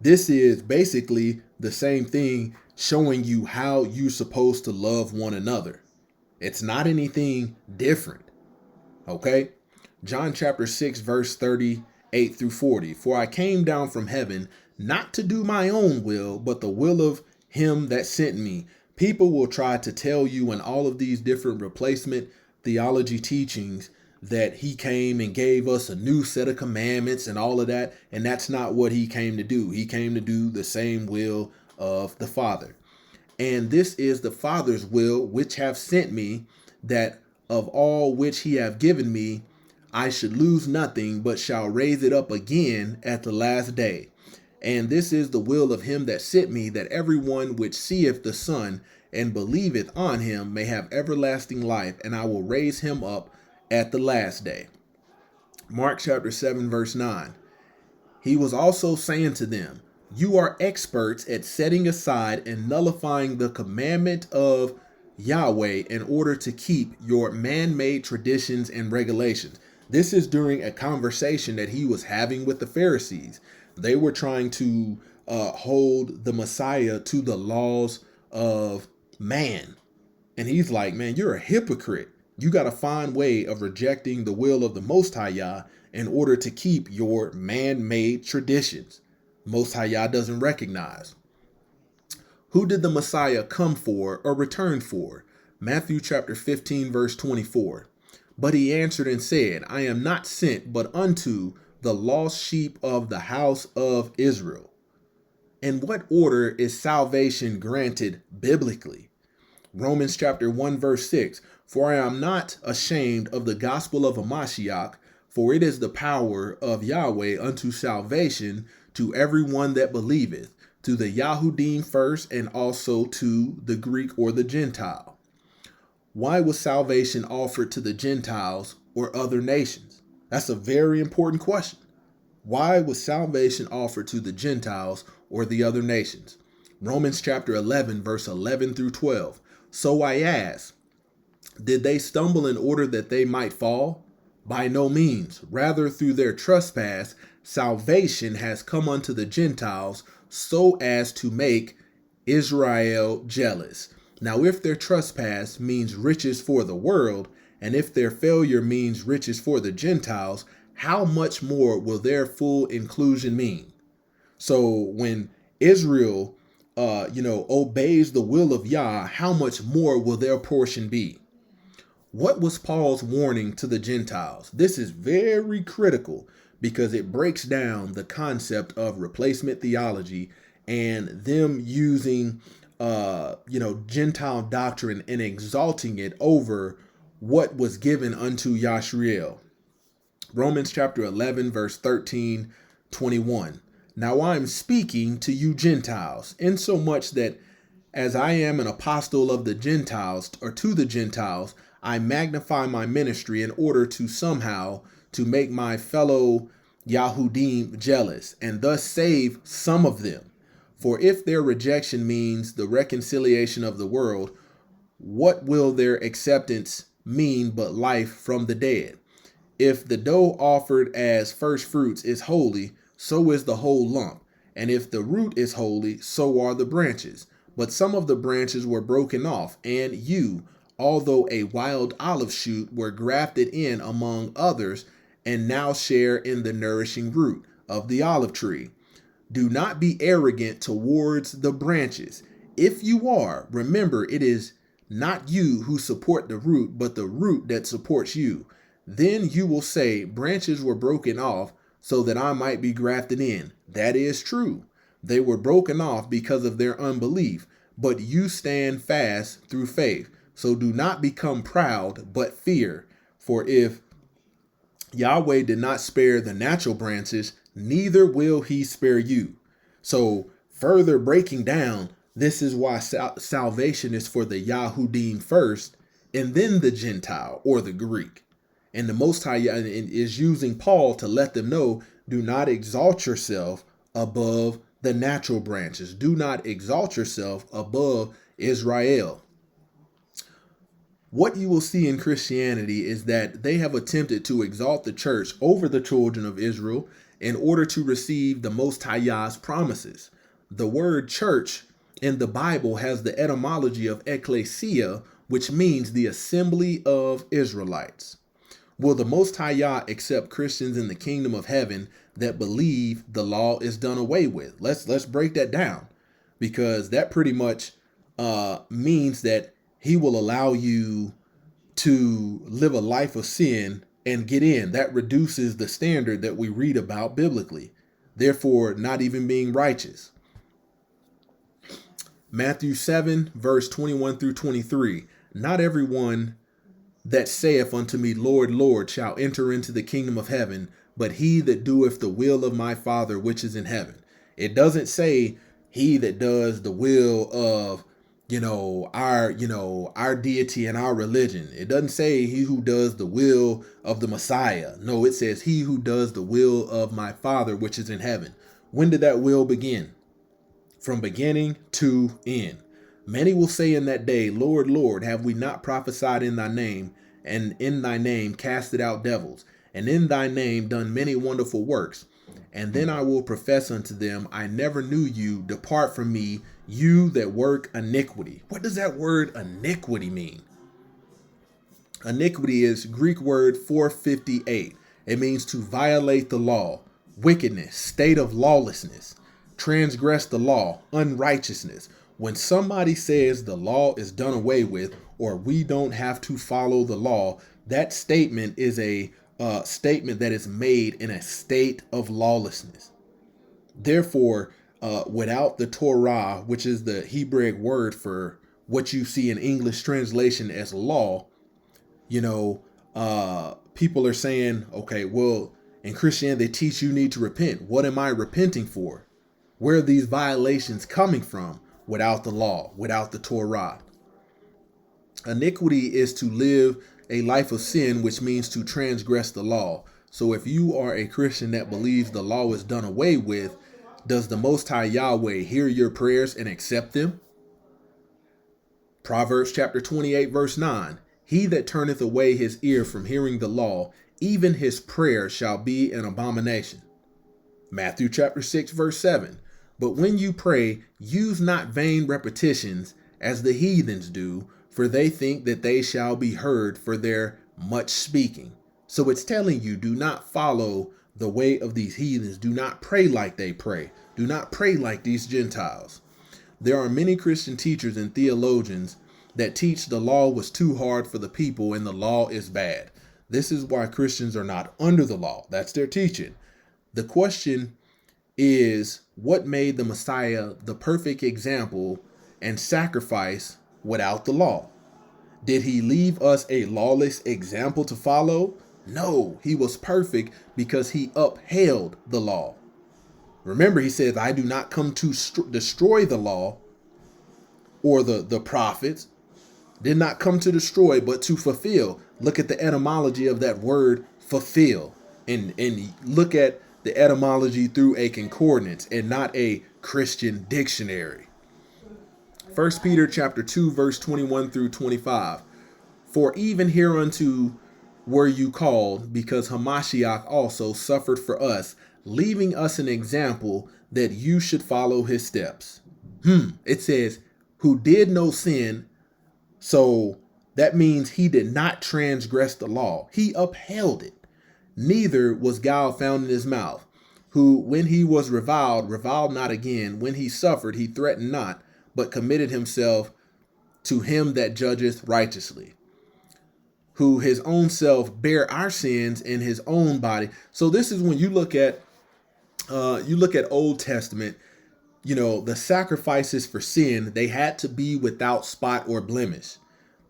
this is basically the same thing showing you how you're supposed to love one another. It's not anything different. Okay. John chapter 6, verse 38 through 40. For I came down from heaven not to do my own will, but the will of him that sent me. People will try to tell you in all of these different replacement theology teachings that he came and gave us a new set of commandments and all of that. And that's not what he came to do. He came to do the same will of the Father. And this is the Father's will which have sent me, that of all which he have given me, I should lose nothing, but shall raise it up again at the last day. And this is the will of him that sent me, that everyone which seeth the Son and believeth on him may have everlasting life, and I will raise him up at the last day. Mark chapter 7, verse 9. He was also saying to them, you are experts at setting aside and nullifying the commandment of Yahweh in order to keep your man-made traditions and regulations. This is during a conversation that he was having with the Pharisees. They were trying to hold the Messiah to the laws of man. And he's like, man, you're a hypocrite. You got to find way of rejecting the will of the Most High Yah in order to keep your man-made traditions. Most High Yah doesn't recognize. Who did the Messiah come for or return for? Matthew chapter 15, verse 24. But he answered and said, I am not sent but unto the lost sheep of the house of Israel. In what order is salvation granted biblically? Romans chapter 1, verse 6. For I am not ashamed of the gospel of Mashiach, for it is the power of Yahweh unto salvation to everyone that believeth, to the Yahudim first, and also to the Greek or the Gentile. Why was salvation offered to the Gentiles or other nations? That's a very important question. Why was salvation offered to the Gentiles or the other nations? Romans chapter 11, verse 11 through 12. So I ask, did they stumble in order that they might fall? By no means. Rather, through their trespass, salvation has come unto the Gentiles, so as to make Israel jealous. Now, if their trespass means riches for the world, and if their failure means riches for the Gentiles, how much more will their full inclusion mean? So when Israel, obeys the will of Yah, how much more will their portion be? What was Paul's warning to the Gentiles? This is very critical because it breaks down the concept of replacement theology and them using, Gentile doctrine and exalting it over what was given unto Yashriel. Romans chapter 11, verse 13, 21. Now I am speaking to you Gentiles, insomuch that as I am an apostle of the Gentiles, or to the Gentiles, I magnify my ministry in order to somehow to make my fellow Yahudim jealous, and thus save some of them. For if their rejection means the reconciliation of the world, what will their acceptance mean but life from the dead? If the dough offered as first fruits is holy, so is the whole lump. And if the root is holy, so are the branches. But some of the branches were broken off, and you, although a wild olive shoot, were grafted in among others, and now share in the nourishing root of the olive tree. Do not be arrogant towards the branches. If you are, remember it is not you who support the root, but the root that supports you. Then you will say, branches were broken off so that I might be grafted in. That is true. They were broken off because of their unbelief, but you stand fast through faith. So do not become proud, but fear. For if Yahweh did not spare the natural branches, neither will he spare you. So further breaking down, this is why salvation is for the Yahudim first, and then the Gentile or the Greek. And the Most High is using Paul to let them know, do not exalt yourself above the natural branches. Do not exalt yourself above Israel. What you will see in Christianity is that they have attempted to exalt the church over the children of Israel in order to receive the Most High Yah's promises. The word church in the Bible has the etymology of ecclesia, which means the assembly of Israelites. Will the Most High Yah accept Christians in the kingdom of heaven that believe the law is done away with? Let's break that down, because that pretty much means that he will allow you to live a life of sin and get in. That reduces the standard that we read about biblically, therefore not even being righteous. Matthew 7, verse 21 through 23. Not everyone that saith unto me, Lord, Lord, shall enter into the kingdom of heaven, but he that doeth the will of my Father which is in heaven. It doesn't say he that does the will of, our deity and our religion. It doesn't say he who does the will of the Messiah. No, it says he who does the will of my Father which is in heaven. When did that will begin? From beginning to end. Many will say in that day, Lord, Lord, have we not prophesied in thy name, and in thy name casted out devils, and in thy name done many wonderful works? And then I will profess unto them, I never knew you. Depart from me, you that work iniquity. What does that word iniquity mean? Iniquity is Greek word 458. It means to violate the law, wickedness, state of lawlessness, transgress the law, unrighteousness. When somebody says the law is done away with, or we don't have to follow the law, that statement is a statement that is made in a state of lawlessness. Therefore, without the Torah, which is the Hebrew word for what you see in English translation as law, people are saying, okay, well, in Christianity, they teach you need to repent. What am I repenting for? Where are these violations coming from? Without the law, without the Torah. Iniquity is to live a life of sin, which means to transgress the law. So if you are a Christian that believes the law is done away with, does the Most High Yahweh hear your prayers and accept them? Proverbs chapter 28, verse 9. He that turneth away his ear from hearing the law, even his prayer shall be an abomination. Matthew chapter 6, verse 7. But when you pray, use not vain repetitions as the heathens do, for they think that they shall be heard for their much speaking. So it's telling you, do not follow the way of these heathens. Do not pray like they pray. Do not pray like these Gentiles. There are many Christian teachers and theologians that teach the law was too hard for the people and the law is bad. This is why Christians are not under the law. That's their teaching. The question is, what made the Messiah the perfect example and sacrifice without the law? Did he leave us a lawless example to follow? No, he was perfect because he upheld the law. Remember, he says, I do not come to destroy the law or the prophets. Did not come to destroy, but to fulfill. Look at the etymology of that word, fulfill, and look at the etymology through a concordance and not a Christian dictionary. 1 Peter chapter 2, verse 21 through 25. For even hereunto were you called, because Hamashiach also suffered for us, leaving us an example that you should follow his steps. It says, who did no sin. So that means he did not transgress the law. He upheld it. Neither was guile found in his mouth, who, when he was reviled not again. When he suffered, he threatened not, but committed himself to him that judgeth righteously, who his own self bare our sins in his own body. So this is when you look at Old Testament, the sacrifices for sin, they had to be without spot or blemish.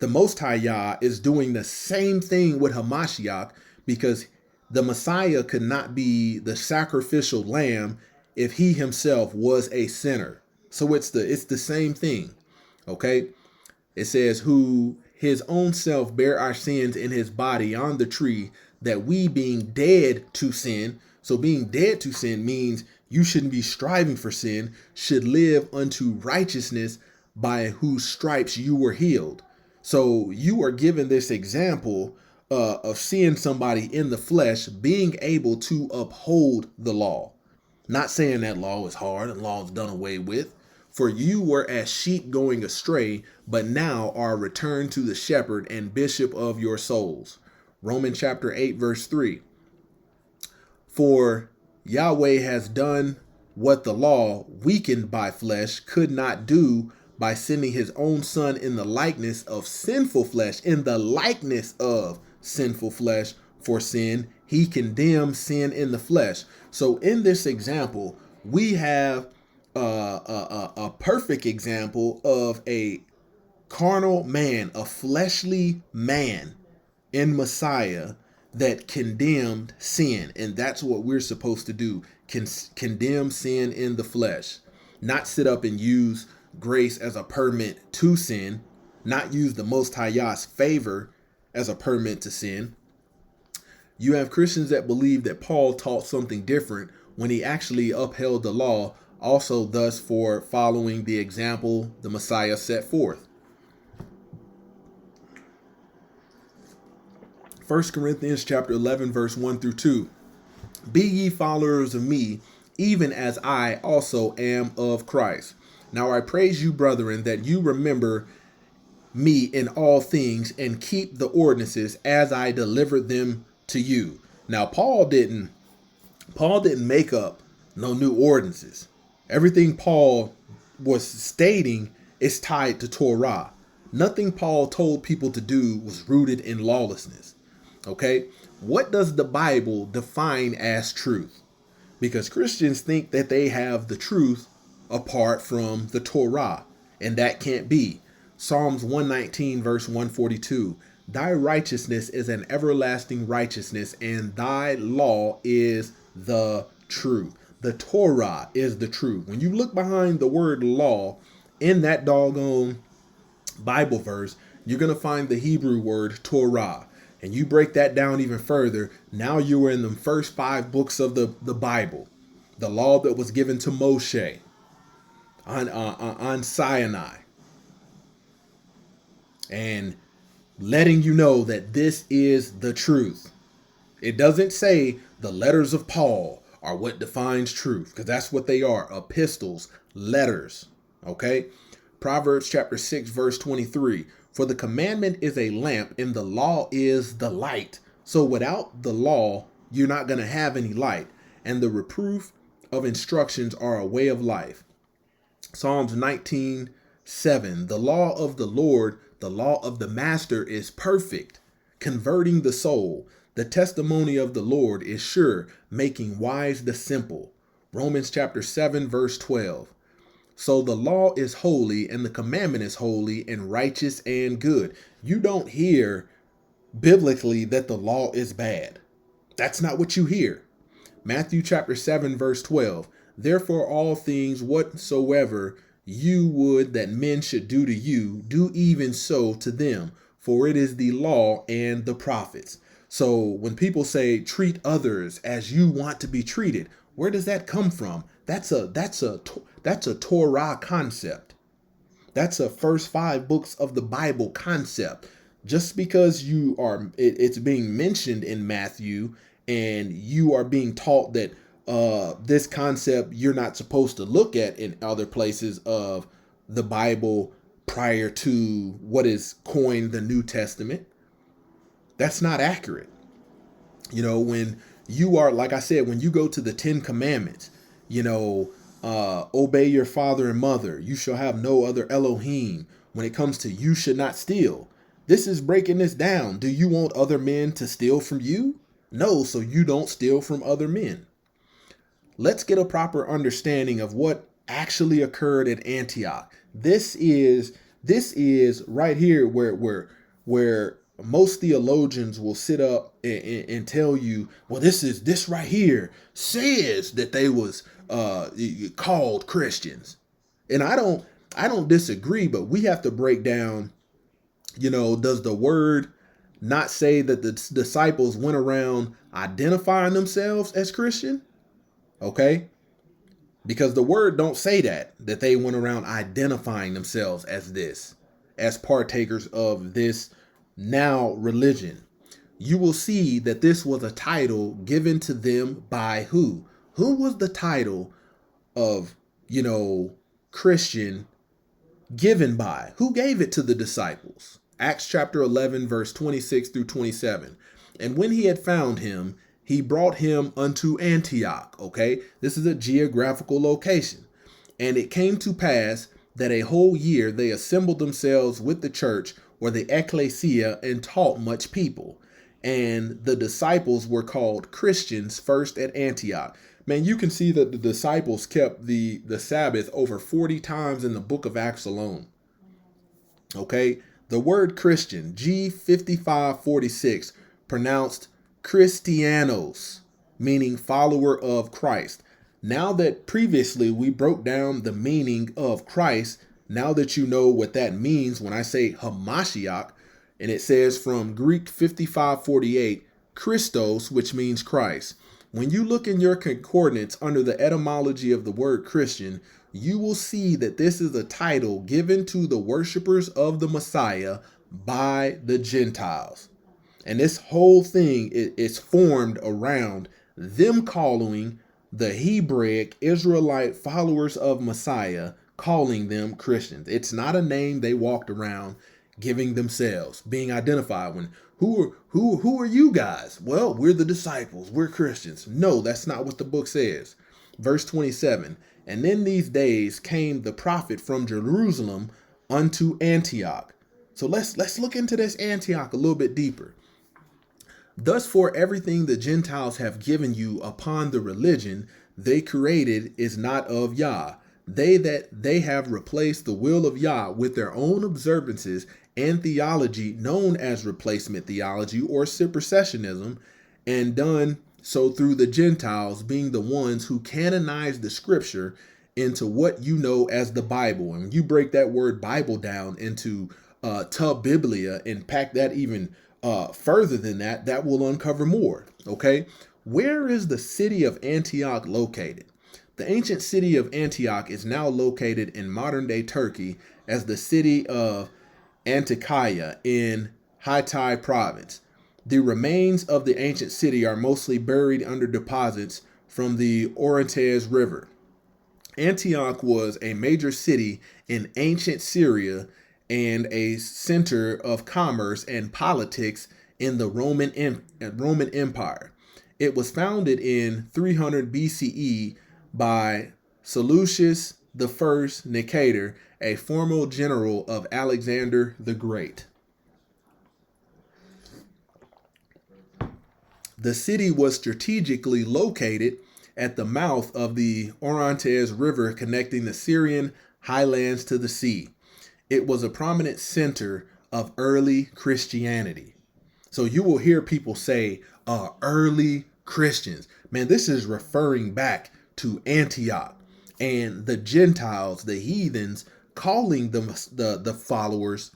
The Most High Yah is doing the same thing with Hamashiach, because the Messiah could not be the sacrificial lamb if he himself was a sinner. So it's the same thing. Okay. It says, who his own self bare our sins in his body on the tree, that we being dead to sin. So being dead to sin means you shouldn't be striving for sin, should live unto righteousness, by whose stripes you were healed. So you are given this example of seeing somebody in the flesh being able to uphold the law. Not saying that law is hard and law is done away with. For you were as sheep going astray, but now are returned to the shepherd and bishop of your souls. Romans chapter 8, verse 3. For Yahweh has done what the law, weakened by flesh, could not do, by sending his own son in the likeness of sinful flesh, for sin, he condemned sin in the flesh. So in this example, we have a perfect example of a carnal man, a fleshly man in Messiah that condemned sin. And that's what we're supposed to do. Condemn sin in the flesh, not sit up and use grace as a permit to sin, not use the Most High Yah's favor as a permit to sin. You have Christians that believe that Paul taught something different when he actually upheld the law, also thus for following the example the Messiah set forth. 1 Corinthians chapter 11, verse 1 through 2. Be ye followers of me, even as I also am of Christ. Now I praise you, brethren, that you remember me in all things and keep the ordinances as I delivered them to you. Now Paul didn't make up no new ordinances. Everything Paul was stating is tied to Torah. Nothing Paul told people to do was rooted in lawlessness. Okay, what does the Bible define as truth? Because Christians think that they have the truth apart from the Torah, and that can't be. Psalms 119 verse 142. Thy righteousness is an everlasting righteousness, and thy law is the truth. The Torah is the truth. When you look behind the word law in that doggone Bible verse, you're going to find the Hebrew word Torah. And you break that down even further, now you are in the first 5 books of the Bible. The law that was given to Moshe on Sinai. And letting you know that this is the truth. It doesn't say the letters of Paul are what defines truth, because that's what they are, epistles, letters. Okay? Proverbs chapter 6 verse 23. For the commandment is a lamp and the law is the light. So without the law, you're not going to have any light. And the reproof of instructions are a way of life. Psalms 19:7. The law of the Lord, the law of the master is perfect, converting the soul. The testimony of the Lord is sure, making wise the simple. Romans chapter 7 verse 12. So the law is holy and the commandment is holy and righteous and good. You don't hear biblically that the law is bad. That's not what you hear. Matthew chapter 7 verse 12. Therefore all things whatsoever you would that men should do to you, do even so to them, for it is the law and the prophets. So when people say treat others as you want to be treated, where does that come from? That's a Torah concept. That's a first 5 books of the Bible concept. Just because it's being mentioned in Matthew and you are being taught that this concept you're not supposed to look at in other places of the Bible prior to what is coined the New Testament, that's not accurate. You know, when you are, like I said, when you go to the 10 commandments, obey your father and mother. You shall have no other Elohim. When it comes to you should not steal. This is breaking this down. Do you want other men to steal from you? No, so you don't steal from other men. Let's get a proper understanding of what actually occurred at Antioch. This is right here where most theologians will sit up and tell you, well, this right here says that they was called Christians. And I don't disagree, but we have to break down, does the word not say that the disciples went around identifying themselves as Christian? Okay? Because the word don't say that they went around identifying themselves as partakers of this now religion. You will see that this was a title given to them by who? Who was the title of, Christian given by? Who gave it to the disciples? Acts chapter 11, verse 26 through 27. And when he had found him, he brought him unto Antioch. Okay, this is a geographical location. And it came to pass that a whole year they assembled themselves with the church or the ecclesia and taught much people. And the disciples were called Christians first at Antioch. Man, you can see that the disciples kept the Sabbath over 40 times in the book of Acts alone. Okay, the word Christian, G5546, pronounced Christianos, meaning follower of Christ. Now that previously we broke down the meaning of Christ, now that you know what that means when I say Hamashiach, and it says from Greek 5548, Christos, which means Christ. When you look in your concordance under the etymology of the word Christian, you will see that this is a title given to the worshipers of the Messiah by the Gentiles. And this whole thing is formed around them calling the Hebraic Israelite followers of Messiah, calling them Christians. It's not a name they walked around giving themselves, being identified when who are you guys? Well, we're the disciples, we're Christians. No, that's not what the book says. Verse 27, and in these days came the prophet from Jerusalem unto Antioch. So let's look into this Antioch a little bit deeper. Thus for everything the Gentiles have given you upon the religion they created is not of Yah. They have replaced the will of Yah with their own observances and theology known as replacement theology or supersessionism, and done so through the Gentiles being the ones who canonized the scripture into what you know as the Bible. And you break that word Bible down into Biblia and pack that even further than that, that will uncover more. Okay, where is the city of Antioch located? The ancient city of Antioch is now located in modern day Turkey as the city of Antakya in Hatay province. The remains of the ancient city are mostly buried under deposits from the Orontes River. Antioch was a major city in ancient Syria and a center of commerce and politics in the Roman Empire. It was founded in 300 BCE by Seleucus I Nicator, a former general of Alexander the Great. The city was strategically located at the mouth of the Orontes River, connecting the Syrian highlands to the sea. It was a prominent center of early Christianity. So you will hear people say, early Christians. Man, this is referring back to Antioch and the Gentiles, the heathens, calling them the followers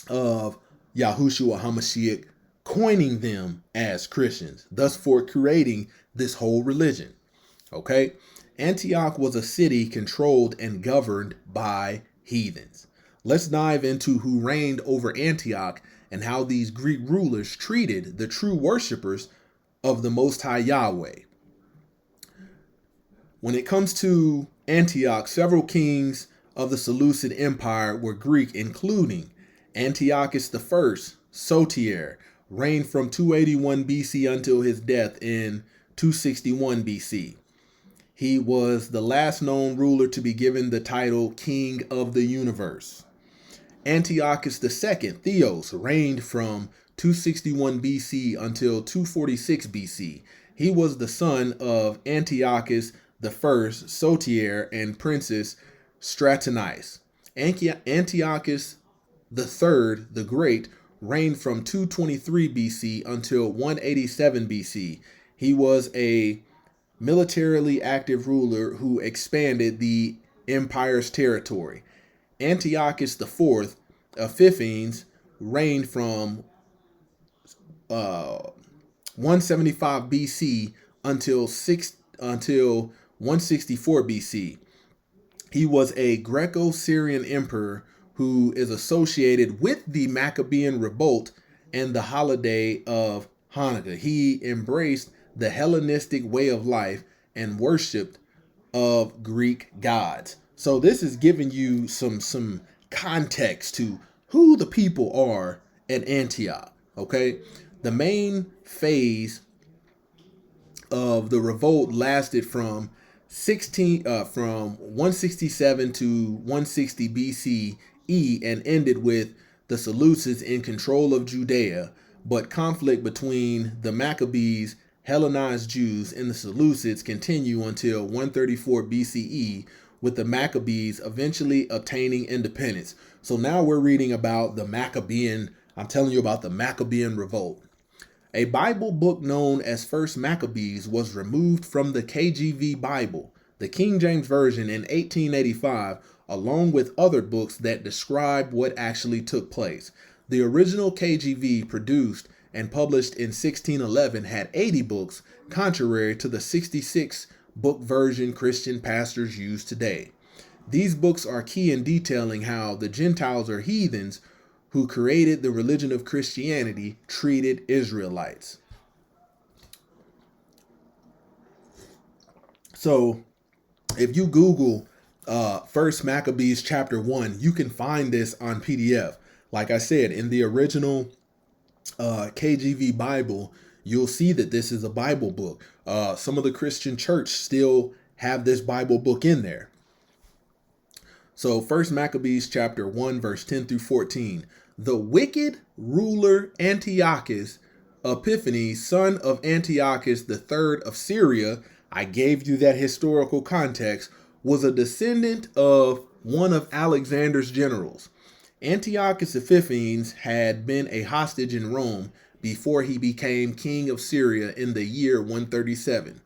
of Yahushua HaMashiach, coining them as Christians, thus for creating this whole religion. Okay, Antioch was a city controlled and governed by heathens. Let's dive into who reigned over Antioch and how these Greek rulers treated the true worshipers of the Most High Yahweh. When it comes to Antioch, several kings of the Seleucid Empire were Greek, including Antiochus I, Soter, reigned from 281 BC until his death in 261 BC. He was the last known ruler to be given the title King of the Universe. Antiochus II, Theos, reigned from 261 BC until 246 BC. He was the son of Antiochus I, Soter, and Princess Stratonice. Antiochus III the Great reigned from 223 BC until 187 BC. He was a militarily active ruler who expanded the empire's territory. Antiochus IV Epiphanes reigned from 175 BC until 164 BC. He was a Greco-Syrian emperor who is associated with the Maccabean Revolt and the holiday of Hanukkah. He embraced the Hellenistic way of life and worshipped of Greek gods. So this is giving you some context to who the people are at Antioch. Okay, the main phase of the revolt lasted from 167 to 160 BCE and ended with the Seleucids in control of Judea. but conflict between the Maccabees, Hellenized Jews, and the Seleucids continue until 134 BCE, with the Maccabees eventually obtaining independence. So now we're reading about the I'm telling you about the Maccabean Revolt. A Bible book known as First Maccabees was removed from the KJV Bible, the King James Version, in 1885, along with other books that describe what actually took place. The original KJV, produced and published in 1611, had 80 books, contrary to the 66 book version Christian pastors use today. These books are key in detailing how the Gentiles or heathens who created the religion of Christianity treated Israelites. So if you Google First Maccabees chapter 1, you can find this on PDF. Like I said, in the original KJV Bible, you'll see that this is a Bible book. Some of the Christian church still have this Bible book in there. So First Maccabees chapter 1, verse 10 through 14. The wicked ruler Antiochus Epiphanes, son of Antiochus III of Syria, I gave you that historical context, was a descendant of one of Alexander's generals. Antiochus Epiphanes had been a hostage in Rome before he became king of Syria in the year 137.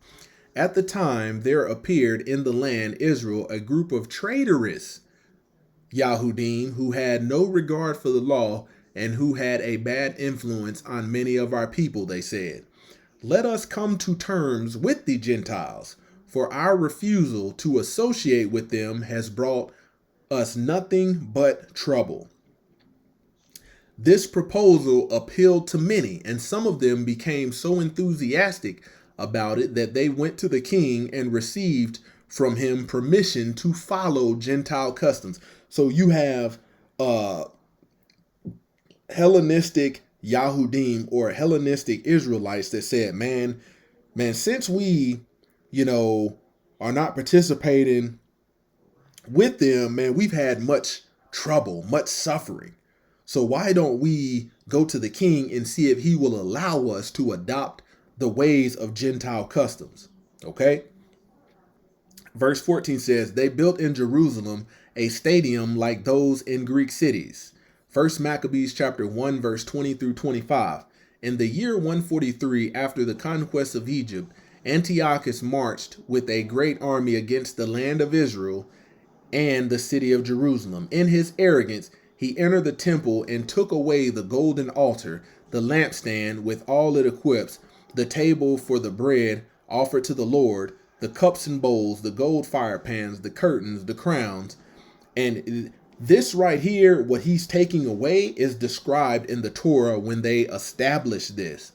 At the time, there appeared in the land Israel a group of traitorous Yahudim who had no regard for the law and who had a bad influence on many of our people, they said. Let us come to terms with the Gentiles, for our refusal to associate with them has brought us nothing but trouble. This proposal appealed to many, and some of them became so enthusiastic about it that they went to the king and received from him permission to follow Gentile customs. So you have Hellenistic Yahudim or Hellenistic Israelites that said, man, since we, are not participating with them, man, we've had much trouble, much suffering. So why don't we go to the king and see if he will allow us to adopt the ways of Gentile customs? Okay. Verse 14 says, they built in Jerusalem a stadium like those in Greek cities. First Maccabees chapter 1, verse 20 through 25. In the year 143 after the conquest of Egypt, Antiochus marched with a great army against the land of Israel and the city of Jerusalem. In his arrogance, he entered the temple and took away the golden altar, the lampstand with all it equips, the table for the bread offered to the Lord, the cups and bowls, the gold fire pans, the curtains, the crowns. And this right here, what he's taking away, is described in the Torah when they established this.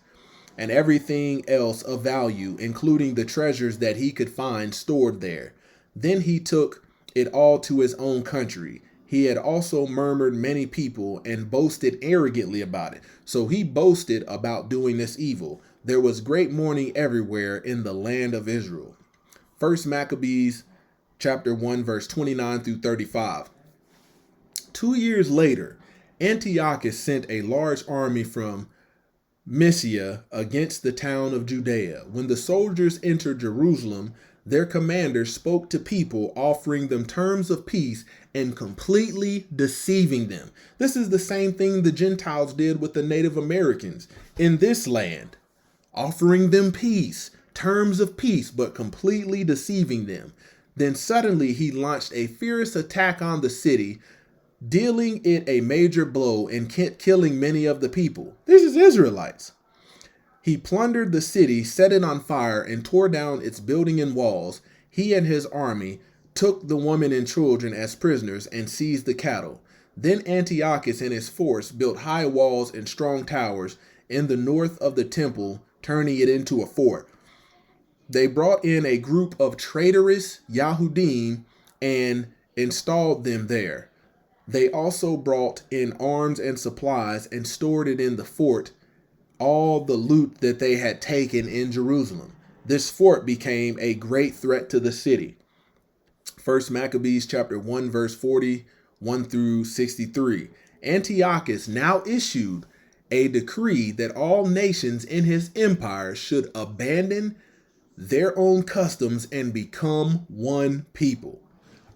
And everything else of value, including the treasures that he could find stored there. Then he took it all to his own country. He had also murmured many people and boasted arrogantly about it. So he boasted about doing this evil. There was great mourning everywhere in the land of Israel. First Maccabees chapter 1, verse 29 through 35. 2 years later, Antiochus sent a large army from Mysia against the town of Judea. When the soldiers entered Jerusalem, their commander spoke to people, offering them terms of peace and completely deceiving them. This is the same thing the Gentiles did with the Native Americans in this land, offering them peace, terms of peace, but completely deceiving them. Then suddenly he launched a fierce attack on the city, dealing it a major blow and killing many of the people. This is Israelites. He plundered the city, set it on fire, and tore down its building and walls. He and his army took the women and children as prisoners and seized the cattle. Then Antiochus and his force built high walls and strong towers in the north of the temple, turning it into a fort. They brought in a group of traitorous Yahudim and installed them there. They also brought in arms and supplies and stored it in the fort, all the loot that they had taken in Jerusalem. This fort became a great threat to the city. First Maccabees chapter 1, verse 41 through 63. Antiochus now issued a decree that all nations in his empire should abandon their own customs and become one people.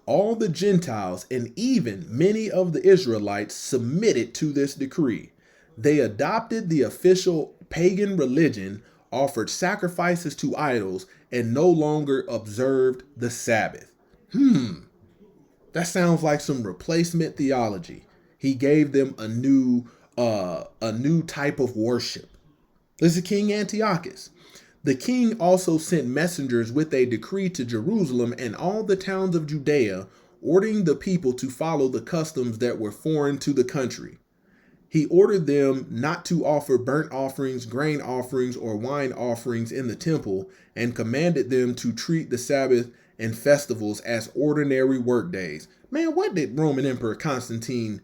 All the Gentiles and even many of the Israelites submitted to this decree. They adopted the official pagan religion, offered sacrifices to idols, and no longer observed the Sabbath. That sounds like some replacement theology. He gave them a new type of worship. This is King Antiochus. The king also sent messengers with a decree to Jerusalem and all the towns of Judea, ordering the people to follow the customs that were foreign to the country. He ordered them not to offer burnt offerings, grain offerings, or wine offerings in the temple, and commanded them to treat the Sabbath and festivals as ordinary work days. Man, what did Roman Emperor Constantine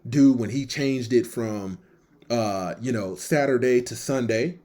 do when he changed it from, Saturday to Sunday?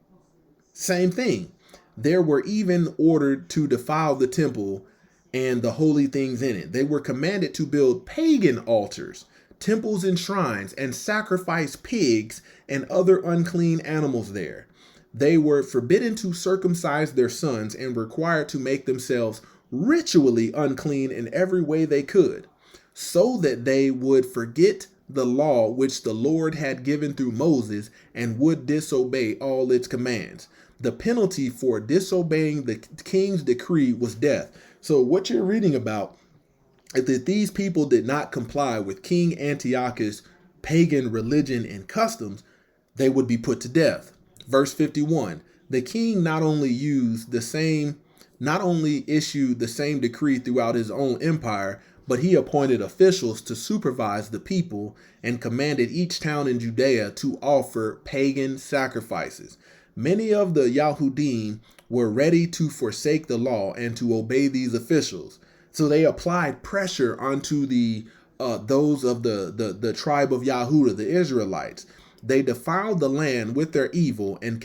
Same thing. They were even ordered to defile the temple and the holy things in it. They were commanded to build pagan altars, temples and shrines, and sacrifice pigs and other unclean animals there. They were forbidden to circumcise their sons and required to make themselves ritually unclean in every way they could, so that they would forget the law which the Lord had given through Moses and would disobey all its commands. The penalty for disobeying the king's decree was death. So what you're reading about is that these people did not comply with King Antiochus' pagan religion and customs, they would be put to death. Verse 51, the king not only issued the same decree throughout his own empire, but he appointed officials to supervise the people and commanded each town in Judea to offer pagan sacrifices. Many of the Yahudim were ready to forsake the law and to obey these officials. So they applied pressure onto those of the tribe of Yahudah, the Israelites. They defiled the land with their evil and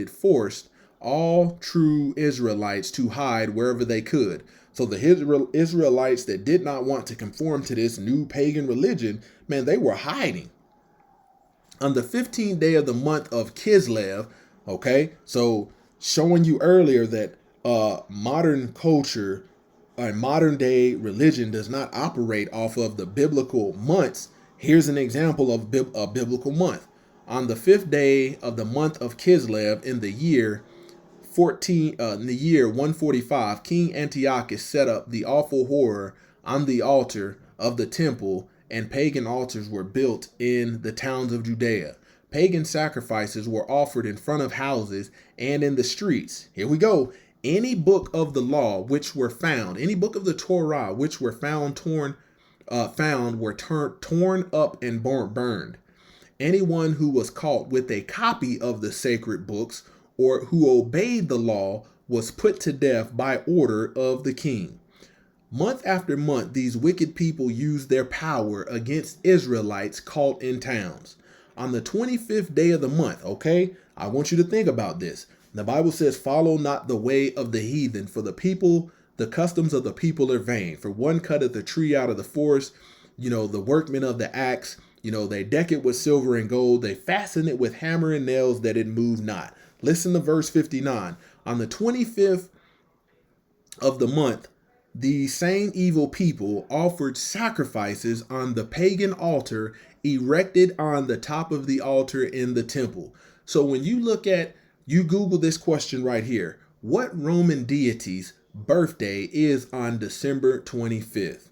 forced all true Israelites to hide wherever they could. So the Israelites that did not want to conform to this new pagan religion, man, they were hiding. On the 15th day of the month of Kislev, okay, so showing you earlier that modern culture and modern day religion does not operate off of the biblical months. Here's an example of a biblical month. On the 5th day of the month of Kislev in the year 145, King Antiochus set up the awful horror on the altar of the temple, and pagan altars were built in the towns of Judea. Pagan sacrifices were offered in front of houses and in the streets. Here we go. Any book of the law which were found, any book of the Torah which were torn up and burned. Anyone who was caught with a copy of the sacred books or who obeyed the law was put to death by order of the king. Month after month, these wicked people used their power against Israelites caught in towns. On the 25th day of the month, okay, I want you to think about this. The Bible says, follow not the way of the heathen, for the customs of the people are vain. For one cutteth a tree out of the forest, the workmen of the axe, they deck it with silver and gold. They fasten it with hammer and nails that it move not. Listen to verse 59. On the 25th of the month, the same evil people offered sacrifices on the pagan altar erected on the top of the altar in the temple. So when you Google this question right here, what Roman deity's birthday is on December 25th?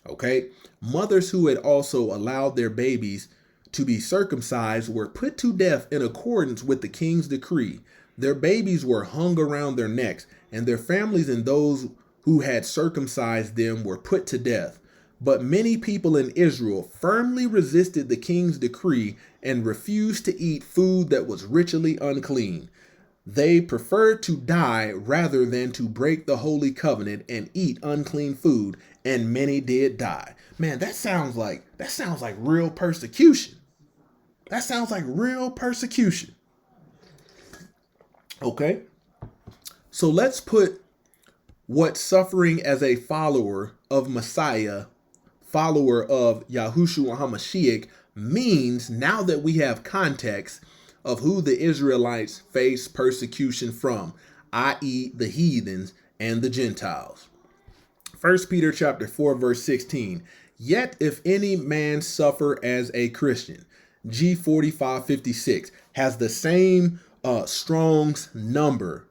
Okay, mothers who had also allowed their babies to be circumcised were put to death in accordance with the king's decree. Their babies were hung around their necks, and their families and those who had circumcised them were put to death. But many people in Israel firmly resisted the king's decree and refused to eat food that was ritually unclean. They preferred to die rather than to break the holy covenant and eat unclean food, and many did die. Man, that sounds like real persecution. That sounds like real persecution. Okay, so let's put what suffering as a follower of Messiah follower of Yahushua HaMashiach means now that we have context of who the Israelites face persecution from, i.e. the heathens and the Gentiles. 1 Peter chapter 4, verse 16. Yet if any man suffer as a Christian, G4556 has the same Strong's number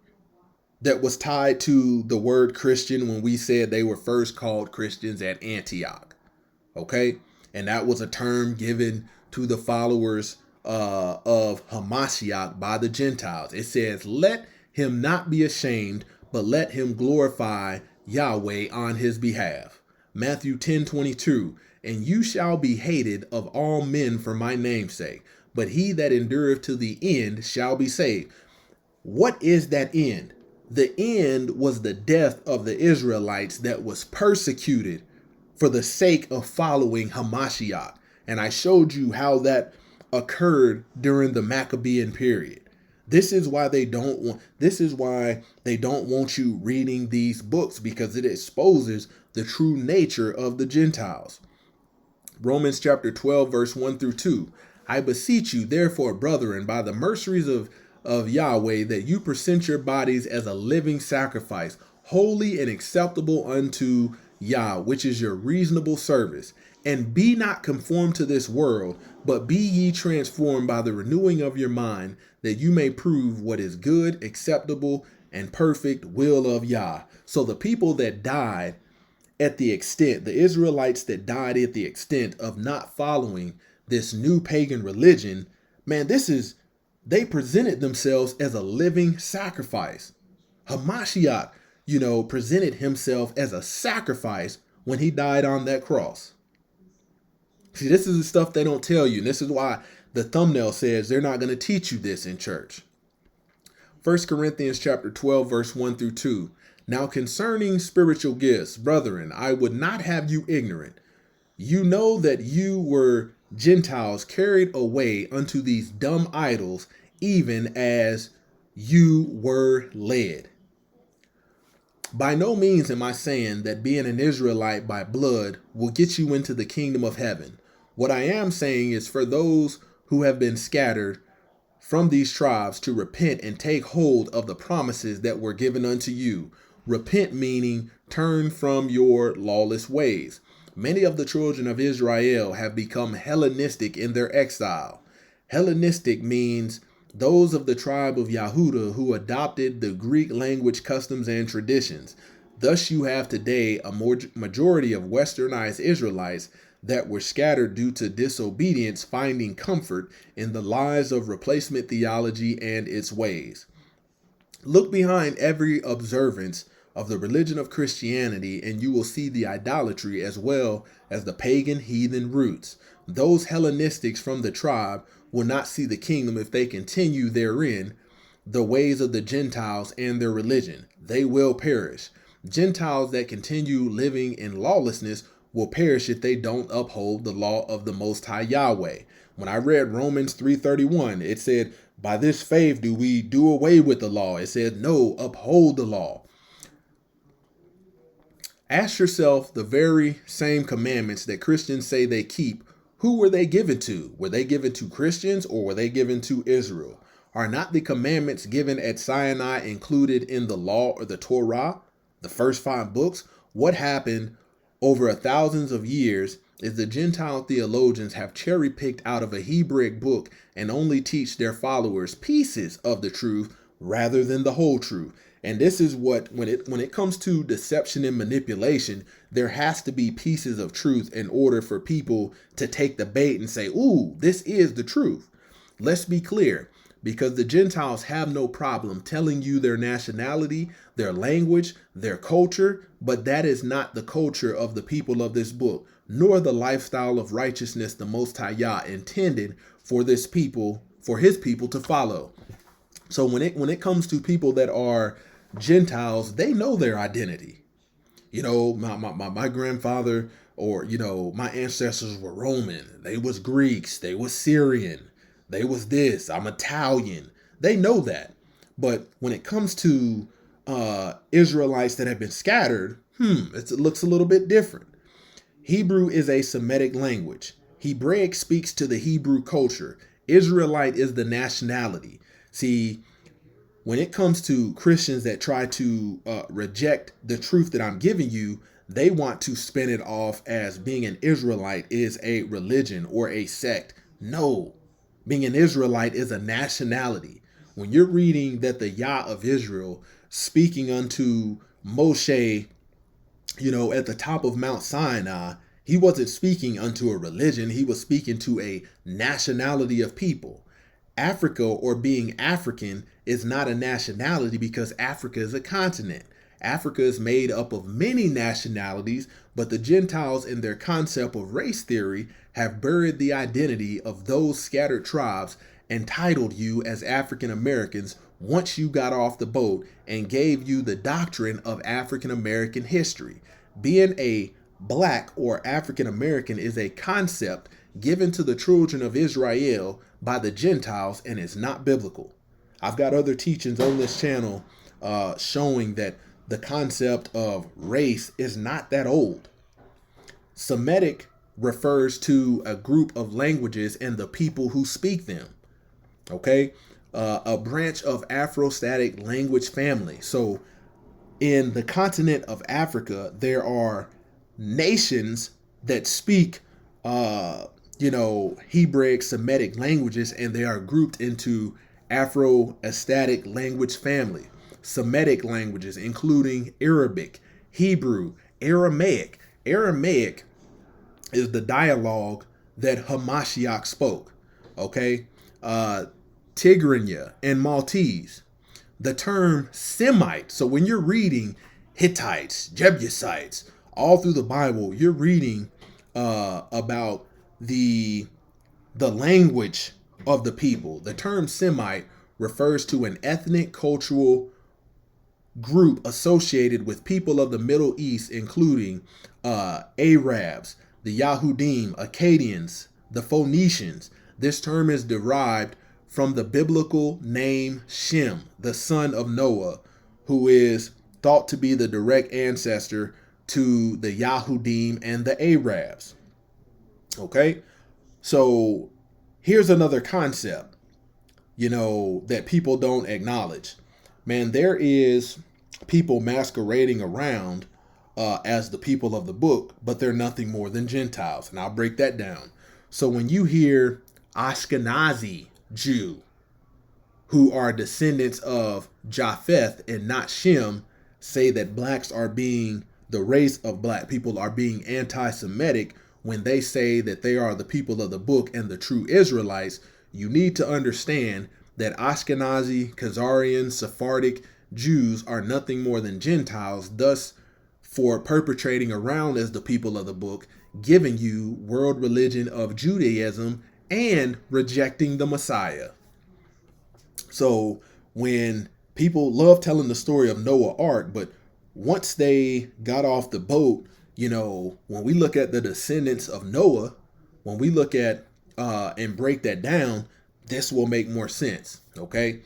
that was tied to the word Christian when we said they were first called Christians at Antioch. Okay? And that was a term given to the followers of Hamashiach by the Gentiles. It says, let him not be ashamed, but let him glorify Yahweh on his behalf. Matthew 10:22. And you shall be hated of all men for my name's sake, but he that endureth to the end shall be saved. What is that end? The end was the death of the Israelites that was persecuted for the sake of following Hamashiach. And I showed you how that occurred during the Maccabean period. This is why they don't want you reading these books, because it exposes the true nature of the Gentiles. Romans chapter 12, verse 1 through 2. I beseech you, therefore, brethren, by the mercies of Yahweh, that you present your bodies as a living sacrifice, holy and acceptable unto Yah, which is your reasonable service. And be not conformed to this world, but be ye transformed by the renewing of your mind, that you may prove what is good, acceptable, and perfect will of Yah. So the people that died at the extent, the Israelites that died at the extent of not following this new pagan religion, man, they presented themselves as a living sacrifice. Hamashiach, presented himself as a sacrifice when he died on that cross. See, this is the stuff they don't tell you. And this is why the thumbnail says they're not going to teach you this in church. 1 Corinthians chapter 12, verse 1 through 2. Now concerning spiritual gifts, brethren, I would not have you ignorant. You know that you were Gentiles carried away unto these dumb idols, even as you were led. By no means am I saying that being an Israelite by blood will get you into the kingdom of heaven. What I am saying is for those who have been scattered from these tribes to repent and take hold of the promises that were given unto you. Repent meaning turn from your lawless ways. Many of the children of Israel have become Hellenistic in their exile. Hellenistic means those of the tribe of Yehuda who adopted the Greek language, customs, and traditions. Thus you have today a majority of westernized Israelites that were scattered due to disobedience, finding comfort in the lies of replacement theology and its ways. Look behind every observance of the religion of Christianity, and you will see the idolatry as well as the pagan heathen roots. Those Hellenistics from the tribe will not see the kingdom if they continue therein, the ways of the Gentiles and their religion. They will perish. Gentiles that continue living in lawlessness will perish if they don't uphold the law of the Most High Yahweh. When I read Romans 3:31, it said, by this faith do we do away with the law. It said, no, uphold the law. Ask yourself the very same commandments that Christians say they keep. Who were they given to? Were they given to Christians or were they given to Israel? Are not the commandments given at Sinai included in the law or the Torah, the first 5 books? What happened over thousands of years is the Gentile theologians have cherry-picked out of a Hebraic book and only teach their followers pieces of the truth rather than the whole truth. And this is what, when it comes to deception and manipulation, there has to be pieces of truth in order for people to take the bait and say, ooh, this is the truth. Let's be clear, because the Gentiles have no problem telling you their nationality, their language, their culture, but that is not the culture of the people of this book, nor the lifestyle of righteousness the Most High Yah intended for this people, for his people to follow. So when it comes to people that are Gentiles, they know their identity. My grandfather or, my ancestors were Roman. They was Greeks. They was Syrian. They was this. I'm Italian. They know that. But when it comes to Israelites that have been scattered, it looks a little bit different. Hebrew is a Semitic language. Hebraic speaks to the Hebrew culture. Israelite is the nationality. See, when it comes to Christians that try to reject the truth that I'm giving you, they want to spin it off as being an Israelite is a religion or a sect. No, being an Israelite is a nationality. When you're reading that the Yah of Israel speaking unto Moshe, at the top of Mount Sinai, he wasn't speaking unto a religion. He was speaking to a nationality of people. Africa, or being African, is not a nationality because Africa is a continent. Africa is made up of many nationalities, but the Gentiles in their concept of race theory have buried the identity of those scattered tribes and titled you as African Americans once you got off the boat and gave you the doctrine of African American history. Being a black or African American is a concept given to the children of Israel by the Gentiles and is not biblical. I've got other teachings on this channel showing that the concept of race is not that old. Semitic refers to a group of languages and the people who speak them. Okay, a branch of Afro-Static language family. So in the continent of Africa, there are nations that speak, Hebraic Semitic languages, and they are grouped into Afro-Asiatic language family. Semitic languages, including Arabic, Hebrew, Aramaic. Aramaic is the dialogue that Hamashiach spoke. Okay, Tigrinya and Maltese. The term Semite. So when you're reading Hittites, Jebusites, all through the Bible, you're reading about the language of the people. The term Semite refers to an ethnic cultural group associated with people of the Middle East, including Arabs, the Yahudim, Akkadians, the Phoenicians. This term is derived from the biblical name Shem, the son of Noah, who is thought to be the direct ancestor to the Yahudim and the Arabs. Okay, so here's another concept, that people don't acknowledge. Man, there is people masquerading around as the people of the book, but they're nothing more than Gentiles. And I'll break that down. So when you hear Ashkenazi Jew, who are descendants of Japheth and not Shem, say that blacks are being, the race of black people are being anti-Semitic when they say that they are the people of the book and the true Israelites, you need to understand that Ashkenazi, Khazarian, Sephardic Jews are nothing more than Gentiles, thus for perpetrating around as the people of the book, giving you world religion of Judaism and rejecting the Messiah. So when people love telling the story of Noah's Ark, but once they got off the boat, when we look at the descendants of Noah, when we look at and break that down, this will make more sense. Okay,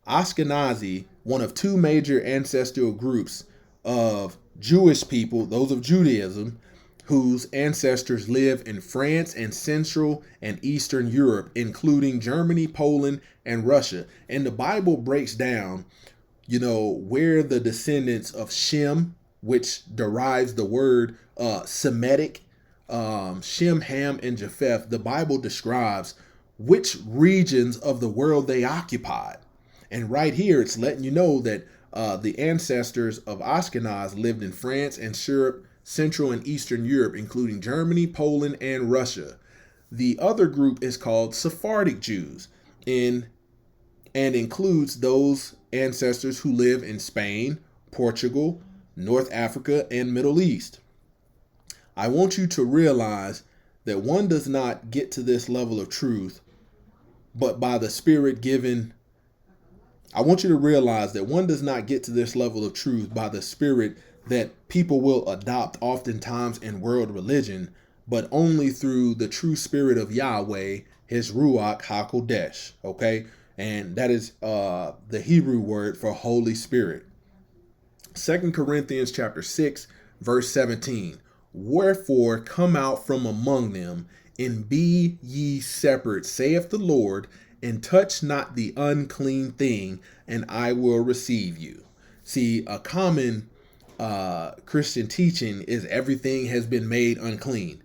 Ashkenazi, one of two major ancestral groups of Jewish people, those of Judaism, whose ancestors live in France and Central and Eastern Europe, including Germany, Poland, and Russia. And the Bible breaks down, where the descendants of Shem, which derives the word Semitic, Shem, Ham, and Japheth, the Bible describes which regions of the world they occupied. And right here, it's letting you know that the ancestors of Ashkenaz lived in France and Central and Eastern Europe, including Germany, Poland, and Russia. The other group is called Sephardic Jews and includes those ancestors who live in Spain, Portugal, North Africa, and Middle East. I want you to realize that one does not get to this level of truth, but by the Spirit given. I want you to realize that one does not get to this level of truth by the Spirit that people will adopt oftentimes in world religion, but only through the true Spirit of Yahweh, his Ruach HaKodesh, okay? And that is the Hebrew word for Holy Spirit. 2 Corinthians chapter 6, verse 17. Wherefore come out from among them, and be ye separate, saith the Lord, and touch not the unclean thing, and I will receive you. See, a common Christian teaching is everything has been made unclean.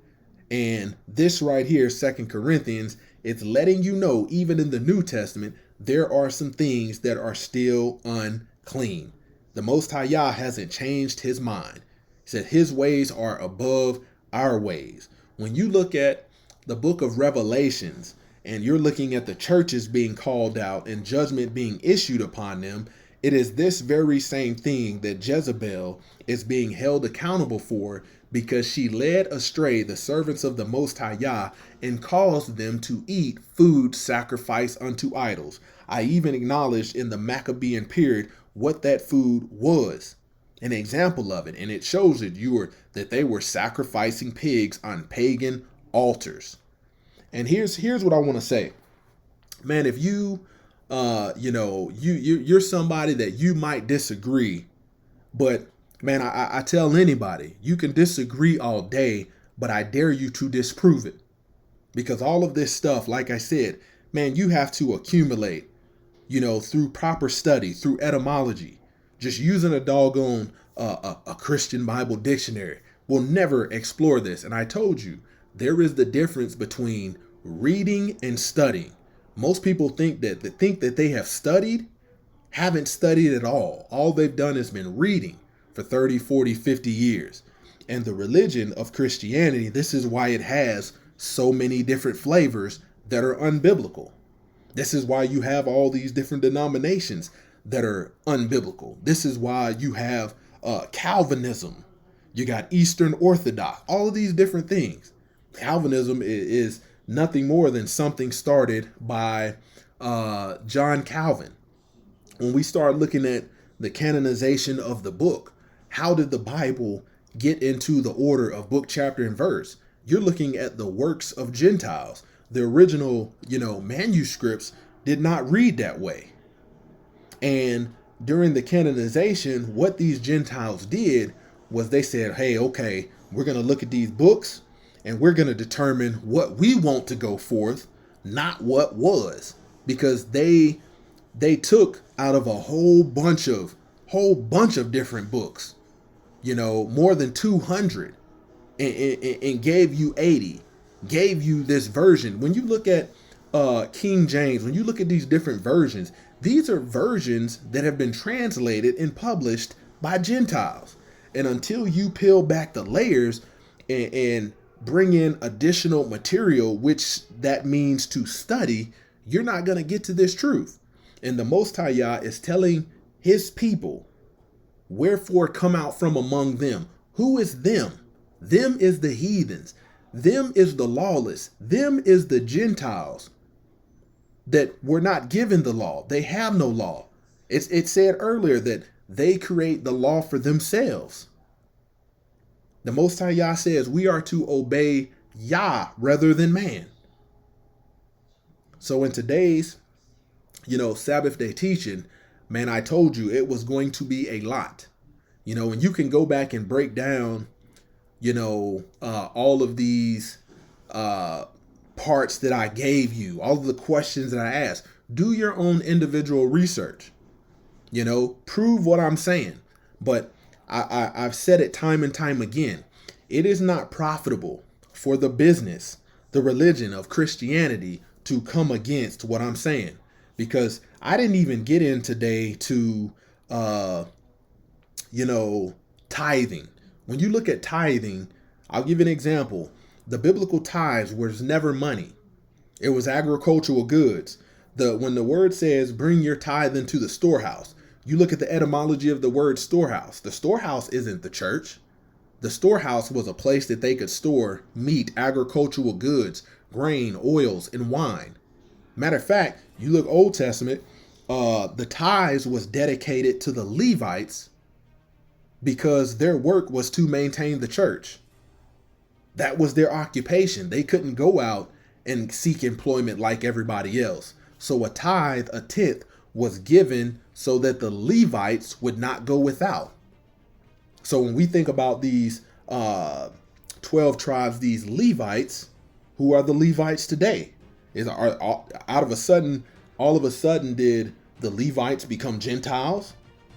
And this right here, 2 Corinthians, it's letting you know, even in the New Testament, there are some things that are still unclean. The Most High Yah hasn't changed his mind. He said his ways are above our ways. When you look at the book of Revelations and you're looking at the churches being called out and judgment being issued upon them, it is this very same thing that Jezebel is being held accountable for, because she led astray the servants of the Most High Yah and caused them to eat food sacrificed unto idols. I even acknowledged in the Maccabean period what that food was, an example of it, and it shows that they were sacrificing pigs on pagan altars. And here's what I want to say, man. If you're somebody that you might disagree, but man, I tell anybody, you can disagree all day, but I dare you to disprove it. Because all of this stuff, like I said, man, you have to accumulate, through proper study, through etymology. Just using a doggone a Christian Bible dictionary will never explore this. And I told you, there is the difference between reading and studying. Most people think that they have studied, haven't studied at all. All they've done has been reading for 30, 40, 50 years. And the religion of Christianity, this is why it has so many different flavors that are unbiblical. This is why you have all these different denominations that are unbiblical. This is why you have Calvinism. You got Eastern Orthodox, all of these different things. Calvinism is nothing more than something started by John Calvin. When we start looking at the canonization of the book, how did the Bible get into the order of book, chapter, and verse? You're looking at the works of Gentiles. The original, manuscripts did not read that way. And during the canonization, what these Gentiles did was they said, hey, okay, we're going to look at these books and we're going to determine what we want to go forth, not what was, because they took out of a whole bunch of different books, more than 200, and gave you 80, gave you this version. When you look at King James, when you look at these different versions, these are versions that have been translated and published by Gentiles. And until you peel back the layers and bring in additional material, which that means to study, you're not going to get to this truth. And the Most High Yah is telling his people, wherefore come out from among them. Who is them? Them is the heathens. Them is the lawless. Them is the Gentiles that were not given the law. They have no law. It said earlier that they create the law for themselves. The Most High Yah says we are to obey Yah rather than man. So in today's, Sabbath day teaching, man, I told you it was going to be a lot, and you can go back and break down, all of these parts that I gave you, all of the questions that I asked. Do your own individual research, prove what I'm saying. But I've said it time and time again. It is not profitable for the business, the religion of Christianity, to come against what I'm saying. Because I didn't even get in today to, tithing. When you look at tithing, I'll give you an example. The biblical tithes was never money. It was agricultural goods. When the word says, bring your tithe into the storehouse, you look at the etymology of the word storehouse. The storehouse isn't the church. The storehouse was a place that they could store meat, agricultural goods, grain, oils, and wine. Matter of fact, you look Old Testament, the tithes was dedicated to the Levites because their work was to maintain the church. That was their occupation. They couldn't go out and seek employment like everybody else. So a tithe, a tenth, was given so that the Levites would not go without. So when we think about these 12 tribes, these Levites, who are the Levites today. All of a sudden did the Levites become Gentiles?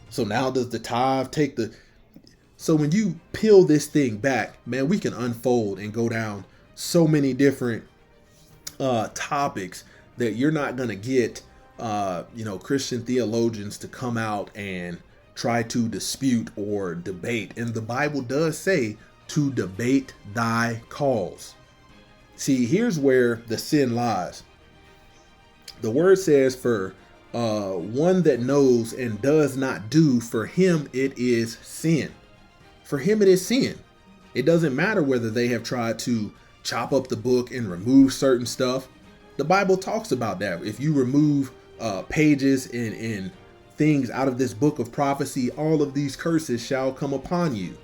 So now does the tithe take the... So when you peel this thing back, man, we can unfold and go down so many different topics that you're not going to get, Christian theologians to come out and try to dispute or debate. And the Bible does say to debate thy cause. See, here's where the sin lies. The word says, for one that knows and does not do, for him it is sin. For him it is sin. It doesn't matter whether they have tried to chop up the book and remove certain stuff. The Bible talks about that. If you remove pages and things out of this book of prophecy, all of these curses shall come upon you.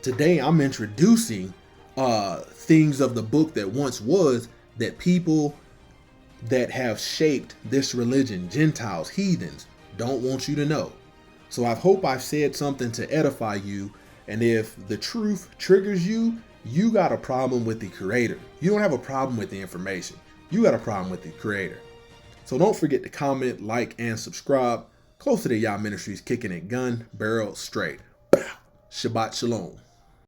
Today I'm introducing things of the book that once was, that people that have shaped this religion, Gentiles, heathens, don't want you to know. So I hope I've said something to edify you. And if the truth triggers you, you got a problem with the Creator. You don't have a problem with the information. You got a problem with the Creator. So don't forget to comment, like, and subscribe. Closer to Yah Ministries, kicking it gun barrel straight. Shabbat shalom.